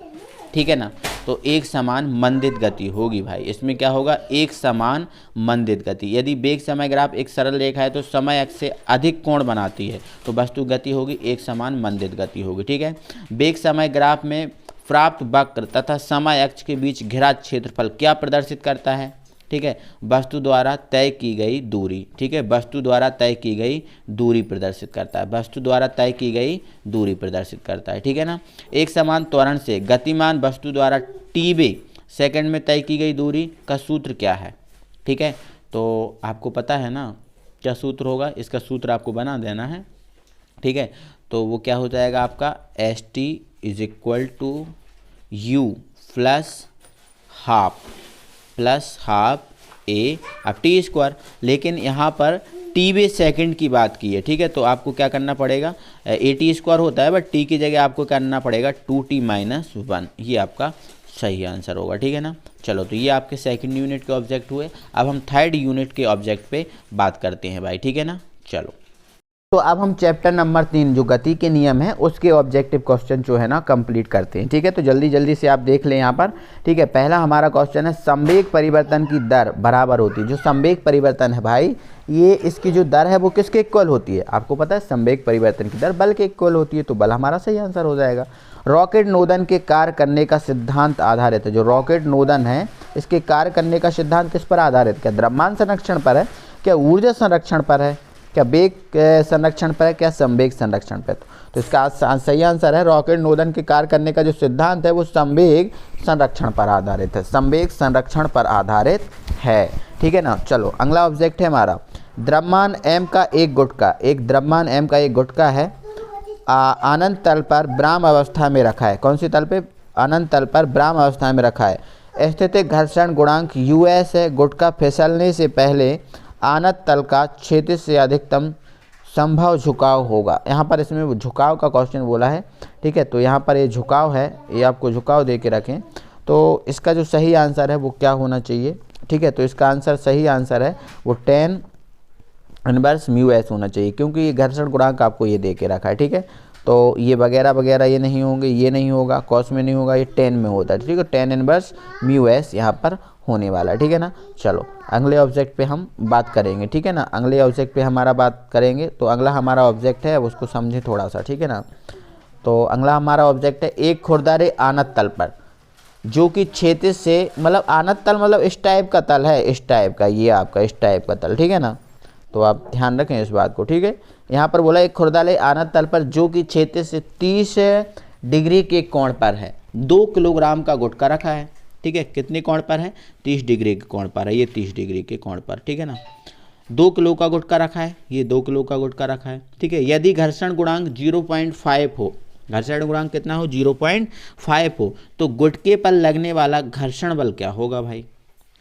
ठीक है ना। तो एक समान मंदित गति होगी भाई, इसमें क्या होगा, एक समान मंदित गति। यदि वेग समय ग्राफ एक सरल रेखा है तो समय अक्ष से अधिक कोण बनाती है तो वस्तु गति होगी एक समान मंदित गति होगी, ठीक है। वेग समय ग्राफ में प्राप्त वक्र तथा समय अक्ष के बीच घिरा क्षेत्रफल क्या प्रदर्शित करता है, ठीक है, वस्तु द्वारा तय की गई दूरी, ठीक है, वस्तु द्वारा तय की गई दूरी प्रदर्शित करता है, वस्तु द्वारा तय की गई दूरी प्रदर्शित करता है, ठीक है ना। एक समान त्वरण से गतिमान वस्तु द्वारा टी सेकंड में तय की गई दूरी का सूत्र क्या है, ठीक है। तो आपको पता है ना क्या सूत्र होगा, इसका सूत्र आपको बना देना है, ठीक है। तो वो क्या हो जाएगा आपका, S T is equal to U plus half A अब टी स्क्वायर, लेकिन यहाँ पर टी बे सेकेंड की बात की है, ठीक है। तो आपको क्या करना पड़ेगा, ए टी स्क्वायर होता है बट टी की जगह आपको करना पड़ेगा 2t - 1, ये आपका सही आंसर होगा, ठीक है ना। चलो तो ये आपके सेकंड यूनिट के ऑब्जेक्ट हुए। अब हम थर्ड यूनिट के ऑब्जेक्ट पे बात करते हैं भाई, ठीक है ना। चलो तो अब हम चैप्टर नंबर 3 जो गति के नियम है उसके ऑब्जेक्टिव क्वेश्चन जो है ना कंप्लीट करते हैं, ठीक है। तो जल्दी जल्दी से आप देख लें यहाँ पर, ठीक है। पहला हमारा क्वेश्चन है संवेग परिवर्तन की दर बराबर होती है, जो संवेग परिवर्तन है भाई ये इसकी जो दर है वो किसके इक्वल होती है, आपको पता है संवेग परिवर्तन की दर बल के इक्वल होती है, तो बल हमारा सही आंसर हो जाएगा। रॉकेट नोदन के कार्य करने का सिद्धांत आधारित है, जो रॉकेट नोदन है इसके कार्य करने का सिद्धांत किस पर आधारित, क्या द्रव्यमान संरक्षण पर है, क्या ऊर्जा संरक्षण पर है, क्या वेग संरक्षण पर है, क्या संवेग संरक्षण पर। तो इसका सही आंसर है रॉकेट नोदन के कार्य करने का जो सिद्धांत है वो संवेग संरक्षण पर आधारित है, संवेग संरक्षण पर आधारित है, ठीक है ना। चलो अगला ऑब्जेक्ट है हमारा द्रव्यमान m का एक गुटका, एक द्रव्यमान m का एक गुटका है अनंत तल पर विराम अवस्था में रखा है, कौन सी तल पे, अनंत तल पर विराम अवस्था में रखा है। स्थितिक घर्षण गुणांक US है, गुटका फिसलने से पहले आनत तल का क्षैतिज से अधिकतम संभव झुकाव होगा। यहाँ पर इसमें झुकाव का क्वेश्चन बोला है, ठीक है। तो यहाँ पर ये झुकाव है, ये आपको झुकाव दे के रखें, तो इसका जो सही आंसर है वो क्या होना चाहिए, ठीक है। तो इसका आंसर सही आंसर है वो tan इनवर्स μs होना चाहिए, क्योंकि ये घर्षण गुणांक आपको ये दे के रखा है, ठीक है। तो ये वगैरह वगैरह ये नहीं होंगे, ये नहीं होगा, कॉस में नहीं होगा, ये tan में होता है, ठीक है। tan इनवर्स μs यहाँ पर होने वाला है, ठीक है ना। चलो अगले ऑब्जेक्ट पे हम बात करेंगे, ठीक है ना। अगले ऑब्जेक्ट पे हमारा बात करेंगे, तो अगला हमारा ऑब्जेक्ट है उसको समझें थोड़ा सा, ठीक है ना। तो अगला हमारा ऑब्जेक्ट है एक खुरदरे आनत तल पर जो कि क्षैतिज से, मतलब आनत तल मतलब इस टाइप का तल है, इस टाइप का, ये आपका इस टाइप का तल, ठीक है ना। तो आप ध्यान रखें इस बात को, ठीक है। यहाँ पर बोला एक खुरदरे आनत तल पर जो कि क्षैतिज से 30 डिग्री के कोण पर है, 2 किलोग्राम का गुटका रखा है, ठीक है। कितने कोण पर है, 30 डिग्री के कोण पर है, ये 30 डिग्री के कोण पर, ठीक है ना। 2 किलो का गुटका रखा है, ये 2 किलो का गुटका रखा है, ठीक है। यदि घर्षण गुणांक 0.5 हो, घर्षण गुणांक कितना हो, 0.5 हो, तो गुटके पर लगने वाला घर्षण बल क्या होगा भाई।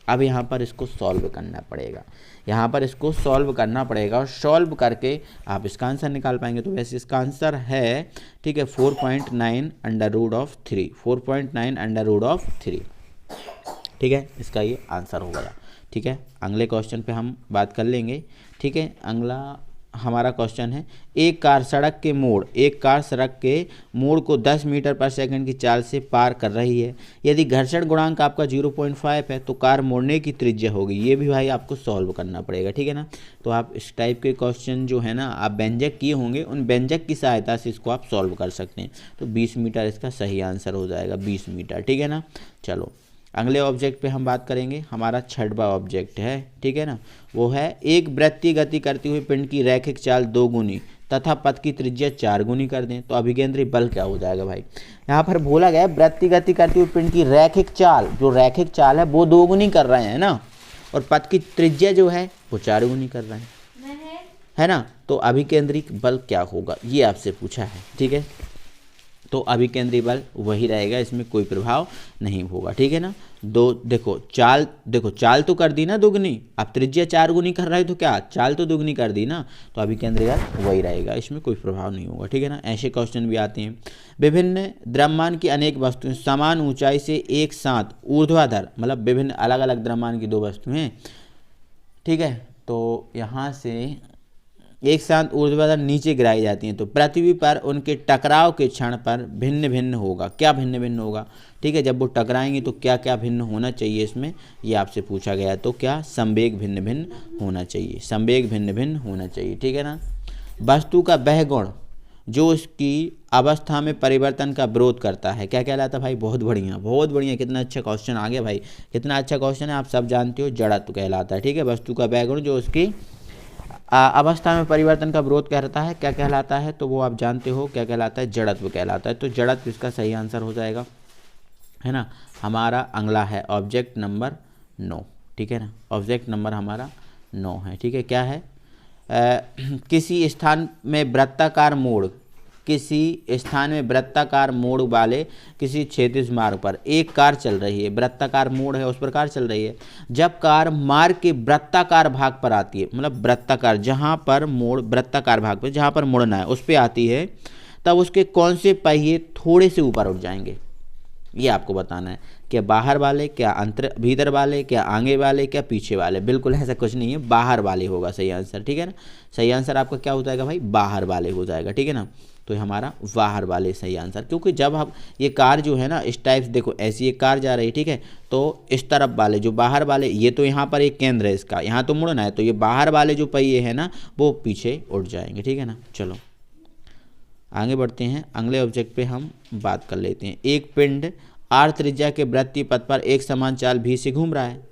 अब यहाँ पर इसको सॉल्व करना पड़ेगा, यहाँ पर इसको सॉल्व करना पड़ेगा और सॉल्व करके आप इसका आंसर निकाल पाएंगे। तो वैसे इसका आंसर है, ठीक है, 4.9√3, 4.9√3, ठीक है। इसका ये आंसर हो गया, ठीक है। अगले क्वेश्चन पे हम बात कर लेंगे, ठीक है। अगला हमारा क्वेश्चन है, एक कार सड़क के मोड़ को 10 मीटर पर सेकंड की चाल से पार कर रही है। यदि घर्षण गुणांक आपका 0.5 है तो कार मोड़ने की त्रिज्या होगी। ये भी भाई आपको सॉल्व करना पड़ेगा, ठीक है ना। तो आप इस टाइप के क्वेश्चन जो है ना आप व्यंजक किए होंगे, उन व्यंजक की सहायता से इसको आप सॉल्व कर सकते हैं। तो 20 मीटर इसका सही आंसर हो जाएगा, 20 मीटर, ठीक है ना। चलो अगले ऑब्जेक्ट पे हम बात करेंगे। हमारा 6वां ऑब्जेक्ट है, ठीक है ना, वो है एक वृत्तीय गति करती हुई पिंड की रैखिक चाल 2 गुनी तथा पथ की त्रिज्या 4 गुनी कर दें तो अभिकेंद्री बल क्या हो जाएगा भाई। यहाँ पर बोला गया है वृत्तीय गति करती हुई पिंड की रैखिक चाल, जो रैखिक चाल है वो 2 गुनी कर रहे हैं ना, और पथ की त्रिज्या जो है वो 4 गुनी कर रहे हैं, है ना। तो अभिकेंद्री बल क्या होगा ये आपसे पूछा है, ठीक है। तो अभिकेंद्री बल वही रहेगा, इसमें कोई प्रभाव नहीं होगा, ठीक है ना। देखो चाल तो कर दी ना दुगनी, अब त्रिज्या 4 गुनी कर रहा है तो क्या चाल तो दुगनी कर दी ना, तो अभिकेंद्री बल वही रहेगा, इसमें कोई प्रभाव नहीं होगा, ठीक है ना। ऐसे क्वेश्चन भी आते हैं। विभिन्न द्रव्यमान की अनेक वस्तुएं समान ऊंचाई से एक साथ ऊर्ध्वाधर, मतलब विभिन्न अलग अलग द्रव्यमान की 2 वस्तुएं, ठीक है, तो यहाँ से एक साथ ऊर्ध्वाधर नीचे गिराई जाती हैं तो पृथ्वी पर उनके टकराव के क्षण पर भिन्न भिन्न होगा। क्या भिन्न भिन्न होगा, ठीक है, जब वो टकराएंगे तो क्या क्या भिन्न होना चाहिए इसमें, ये आपसे पूछा गया। तो क्या संवेग भिन्न भिन्न होना चाहिए, संवेग भिन्न भिन्न होना चाहिए, ठीक है ना। वस्तु का वह गुण जो उसकी अवस्था में परिवर्तन का विरोध करता है क्या कहलाता है भाई। बहुत बढ़िया, बहुत बढ़िया, कितना अच्छा क्वेश्चन आ गया भाई, कितना अच्छा क्वेश्चन है, आप सब जानते हो, जड़त्व कहलाता है, ठीक है। वस्तु का वह गुण जो उसकी अवस्था में परिवर्तन का विरोध करता है क्या कहलाता है, तो वो आप जानते हो क्या कहलाता है, जड़त्व कहलाता है। तो जड़त्व इसका सही आंसर हो जाएगा, है ना। हमारा अगला है ऑब्जेक्ट नंबर 9, ठीक है ना। ऑब्जेक्ट नंबर हमारा 9 है, ठीक है। क्या है, किसी स्थान में वृत्ताकार मोड़ वाले किसी क्षैतिज मार्ग पर एक कार चल रही है, वृत्ताकार मोड़ है उस पर कार चल रही है। जब कार मार्ग के वृत्ताकार भाग पर आती है, मतलब वृत्ताकार जहाँ पर मोड़, वृत्ताकार भाग पर जहाँ पर मुड़ना है उस पर आती है, तब उसके कौन से पहिए थोड़े से ऊपर उठ जाएंगे, ये आपको बताना है। क्या बाहर वाले, क्या भीतर वाले, क्या आगे वाले, क्या पीछे वाले। बिल्कुल ऐसा कुछ नहीं है, बाहर वाले होगा सही आंसर, ठीक है ना। सही आंसर आपका क्या हो जाएगा भाई, बाहर वाले हो जाएगा, ठीक है ना। तो हमारा बाहर वाले सही आंसर, क्योंकि जब हम ये कार जो है ना इस टाइप, देखो ऐसी एक कार जा रही है, ठीक है, तो इस तरफ वाले जो बाहर वाले, ये तो यहाँ पर एक केंद्र है इसका, यहाँ तो मुड़ना है, तो ये बाहर वाले जो पहिए हैं ना वो पीछे उठ जाएंगे, ठीक है ना। चलो आगे बढ़ते हैं, अगले ऑब्जेक्ट पे हम बात कर लेते हैं। एक पिंड आर त्रिज्या के वृत्तीय पथ पर एक समान चाल भी से घूम रहा है,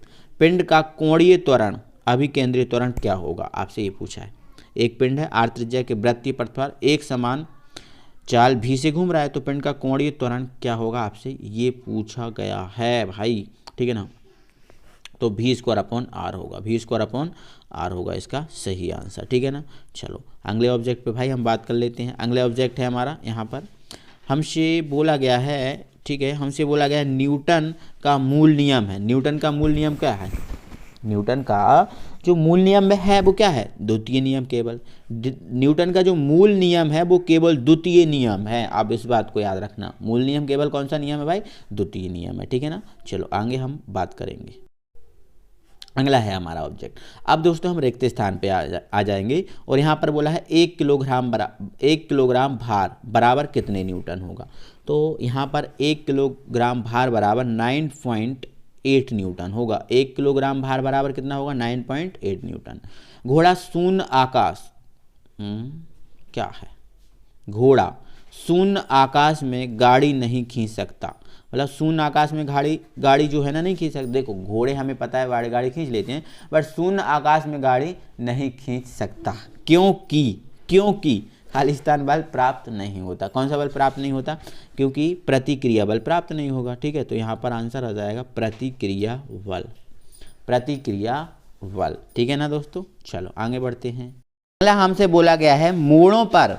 पिंड का कोणीय त्वरण अभिकेंद्रीय त्वरण क्या होगा, आपसे ये पूछा है। एक पिंड है आर त्रिज्या के वृत्तीय पथ पर एक समान चाल भी से घूम रहा है, तो पिंड का कोणीय त्वरण क्या होगा, आपसे ये पूछा गया है भाई, ठीक है ना। तो v² होगा, v² होगा इसका सही आंसर, ठीक है ना। चलो अगले ऑब्जेक्ट पे भाई हम बात कर लेते हैं। अगले ऑब्जेक्ट है हमारा, यहाँ पर हमसे बोला गया है, ठीक है, हमसे बोला गया है न्यूटन का मूल नियम है। न्यूटन का मूल नियम क्या है, न्यूटन का जो मूल नियम है वो क्या है, द्वितीय नियम। केवल न्यूटन का जो मूल नियम है वो केवल द्वितीय नियम है, आप इस बात को याद रखना। मूल नियम केवल कौन सा नियम है भाई, द्वितीय नियम है, ठीक है ना। चलो आगे हम बात करेंगे। अगला है हमारा ऑब्जेक्ट। अब दोस्तों हम रिक्त स्थान पे आ जाएंगे और यहाँ पर बोला है 1 किलोग्राम भार बराबर कितने न्यूटन होगा। तो यहाँ पर 1 किलोग्राम भार बराबर 9.8 न्यूटन होगा। 1 किलोग्राम भार बराबर कितना होगा, 9.8 न्यूटन। घोड़ा शून्य आकाश, क्या है, घोड़ा शून्य आकाश में गाड़ी नहीं खींच सकता, मतलब शून्य आकाश में गाड़ी जो है ना नहीं खींच सकती। देखो घोड़े हमें पता है गाड़ी खींच लेते हैं, बट शून्य आकाश में गाड़ी नहीं खींच सकता, क्योंकि खालिस्तान बल प्राप्त नहीं होता। कौन सा बल प्राप्त नहीं होता, क्योंकि प्रतिक्रिया बल प्राप्त नहीं होगा, ठीक है। तो यहाँ पर आंसर आ जाएगा प्रतिक्रिया बल, ठीक है ना दोस्तों। चलो आगे बढ़ते हैं। अगला हमसे बोला गया है मोड़ों पर,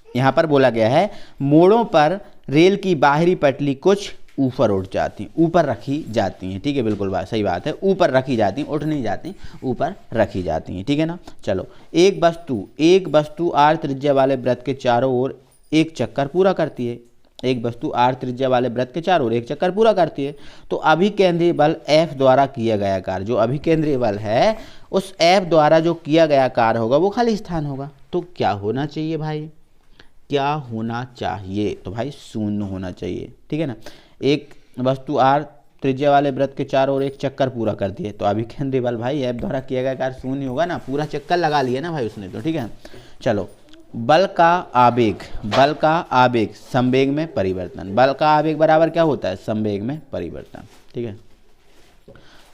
यहाँ पर बोला गया है मोड़ों पर रेल की बाहरी पटली कुछ ऊपर उठ जाती हैं, ऊपर रखी जाती हैं, ठीक है, बिल्कुल सही बात है, ऊपर रखी जाती हैं, उठ नहीं जाती, ऊपर रखी जाती हैं, ठीक है ना। चलो एक वस्तु आर त्रिज्या वाले वृत्त के चारों ओर एक चक्कर पूरा करती है, एक वस्तु r त्रिज्या वाले वृत्त के चारों ओर एक चक्कर पूरा करती है। तो अभिकेंद्रीय बल F द्वारा किया गया कार्य, जो अभिकेंद्रीय बल है उस F द्वारा जो किया गया कार्य होगा वो खाली स्थान होगा। तो क्या होना चाहिए भाई, क्या होना चाहिए, तो भाई शून्य होना चाहिए, ठीक है ना। एक वस्तु r त्रिज्या वाले वृत्त के चारों ओर एक चक्कर पूरा करती है, तो अभिकेंद्रीय बल भाई F द्वारा किया गया कार्य शून्य होगा ना, पूरा चक्कर लगा लिया ना भाई उसने, तो ठीक है। चलो, बल का आवेग, बल का आवेग संवेग में परिवर्तन, बल का आवेग बराबर क्या होता है, संवेग में परिवर्तन, ठीक है,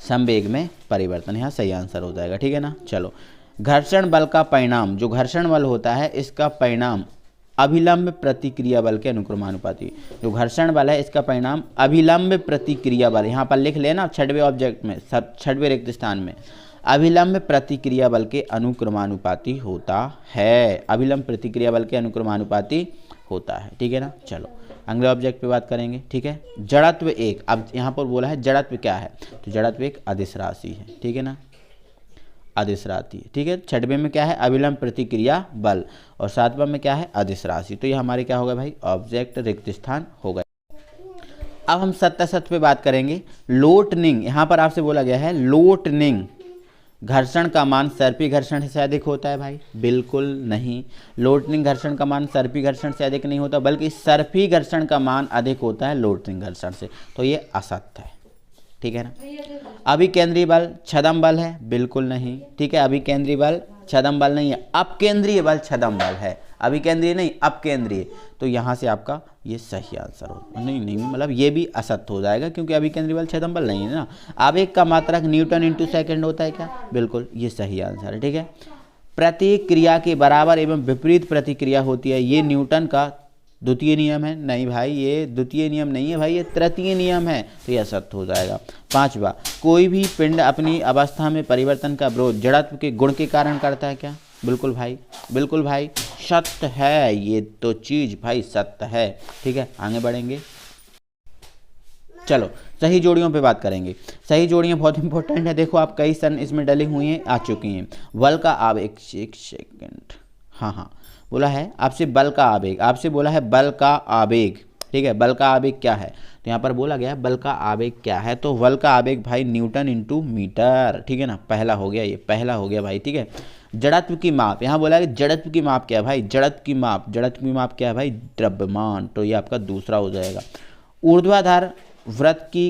संवेग में परिवर्तन, यहाँ सही आंसर हो जाएगा, ठीक है ना। चलो, घर्षण बल का परिणाम, जो घर्षण बल होता है इसका परिणाम अभिलंब प्रतिक्रिया बल के अनुक्रमानुपाती, जो घर्षण बल है इसका परिणाम अभिलंब प्रतिक्रिया बल, यहाँ पर लिख लेना छठवें ऑब्जेक्ट में, छठवें रिक्त स्थान में, अभिलंब प्रतिक्रिया बल के अनुक्रमानुपाती होता है, अभिलंब प्रतिक्रिया बल के अनुक्रमानुपाती होता है, ठीक है ना। चलो अगले ऑब्जेक्ट पे बात करेंगे, ठीक है। जड़त्व एक, अब यहाँ पर बोला है जड़त्व क्या है, तो जड़त्व एक अदिश राशि है, ठीक है ना, अदिश राशि, ठीक है। छठवें में क्या है, अभिलंब प्रतिक्रिया बल, और सातवां में क्या है, अदिश राशि। तो ये हमारे क्या होगा भाई, ऑब्जेक्ट रिक्त स्थान हो गए। अब हम सत्तासठ पे बात करेंगे, लोटनिंग, यहाँ पर आपसे बोला गया है लोटनिंग घर्षण का मान सर्पी घर्षण से अधिक होता है भाई, बिल्कुल नहीं। लोटनिंग घर्षण का मान सर्पी घर्षण से अधिक नहीं होता, बल्कि सर्पी घर्षण का मान अधिक होता है लोटनिंग घर्षण से, तो ये असत्य है, ठीक है ना। अभिकेंद्रीय बल छदम बल है, बिल्कुल नहीं, ठीक है, अभिकेंद्रीय बल छदम बल नहीं है, अपकेंद्रीय बल छदम बल है, अभिकेंद्रीय नहीं अपकेंद्रीय, तो यहाँ से आपका ये सही आंसर हो, नहीं मतलब ये भी असत्य हो जाएगा, क्योंकि अभिकेंद्रीय बल छदम बल नहीं है ना। आवेग का मात्रक न्यूटन इंटू सेकेंड होता है क्या, बिल्कुल ये सही आंसर है, ठीक है। प्रतिक्रिया के बराबर एवं विपरीत प्रतिक्रिया होती है, ये न्यूटन का द्वितीय नियम है, नहीं भाई ये द्वितीय नियम नहीं है भाई, ये तृतीय नियम है, तो यह सत्य हो जाएगा। पांचवा, कोई भी पिंड अपनी अवस्था में परिवर्तन का विरोध जड़त्व के गुण के कारण करता है क्या, बिल्कुल भाई, बिल्कुल भाई सत्य है, ये तो चीज भाई सत्य है, ठीक है। आगे बढ़ेंगे, चलो सही जोड़ियों पे बात करेंगे। सही जोड़ियाँ बहुत इंपॉर्टेंट है, देखो आप कई सन इसमें डली हुई हैं, आ चुकी हैं। बल का आवेग, एक सेकेंड, हाँ बोला है आपसे बल का आवेग, आपसे बोला है बल का आवेग, ठीक है। बल का आवेग क्या है, तो यहाँ पर बोला गया बल का आवेग क्या है, तो बल का आवेग भाई न्यूटन इंटू मीटर, ठीक है ना, पहला हो गया, ये पहला हो गया भाई, ठीक है। जड़त्व की माप, यहाँ बोला है जड़त्व की माप क्या है भाई, जड़त्व की माप, जड़त्व की माप क्या है भाई, द्रव्यमान, तो ये आपका दूसरा हो जाएगा। ऊर्ध्वाधर वृत्त की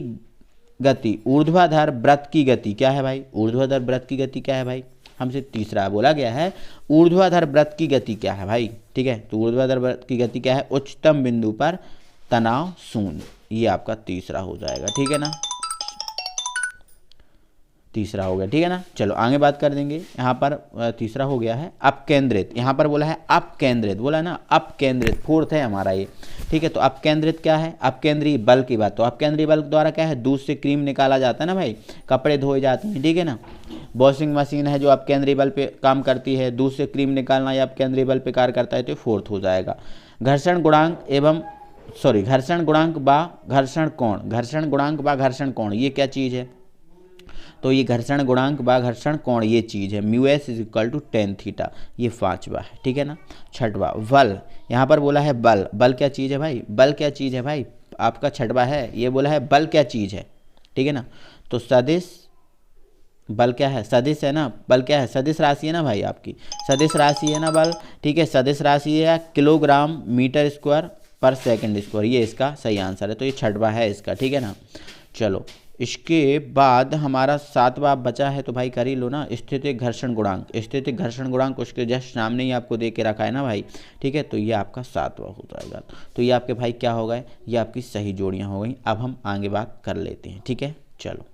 गति, ऊर्ध्वाधर वृत्त की गति क्या है भाई, ऊर्ध्वाधर वृत्त की गति क्या है भाई, हमसे तीसरा बोला गया है ऊर्ध्वाधर वृत्त की गति क्या है भाई, ठीक है। तो ऊर्ध्वाधर वृत्त की गति क्या है, उच्चतम बिंदु पर तनाव शून्य, ये आपका तीसरा हो जाएगा, ठीक है ना, तीसरा हो गया, ठीक है ना। चलो आगे बात कर देंगे, यहाँ पर तीसरा हो गया है अपकेंद्रित, यहाँ पर बोला है अपकेंद्रित, बोला है ना अपकेंद्रित, फोर्थ है हमारा ये, ठीक है। तो अपकेंद्रित क्या है, अपकेंद्रीय बल की बात, तो अपकेंद्रीय बल द्वारा क्या है, दूध से क्रीम निकाला जाता है ना भाई, कपड़े धोए जाते हैं, ठीक है ना। वॉशिंग मशीन है जो अपकेंद्रीय बल पे काम करती है, दूध से क्रीम निकालना या अपकेंद्रीय बल पे कार्य करता है, तो फोर्थ हो जाएगा। घर्षण गुणांक एवं घर्षण गुणांक बा घर्षण कोण, घर्षण गुणांक बा घर्षण कोण, ये क्या चीज़ है, तो ये घर्षण गुणांक बा घर्षण कोण ये चीज़ है, mu S is equal to tan theta, ये पांचवा है, ठीक है ना। छठवा बल, यहाँ पर बोला है बल, बल क्या चीज़ है भाई, बल क्या चीज़ है भाई, आपका छठवा है, ये बोला है बल क्या चीज़ है, ठीक है ना। तो सदिश बल क्या है, सदिश है ना, बल क्या है, सदिश राशि है ना भाई, आपकी सदिश राशि है ना बल, ठीक है। सदिश राशि है किलोग्राम मीटर स्क्वायर पर सेकंड स्क्वायर, ये इसका सही आंसर है, तो ये छठवा है इसका, ठीक है ना। चलो इसके बाद हमारा सातवां बचा है, तो भाई कर ही लो ना, स्थितिक घर्षण गुणांक, स्थितिक घर्षण गुणांक उसके जस्ट सामने ही आपको दे के रखा है ना भाई, ठीक है। तो ये आपका सातवां हो जाएगा, तो ये आपके भाई क्या हो गए, ये आपकी सही जोड़ियाँ हो गई। अब हम आगे बात कर लेते हैं, ठीक है, चलो।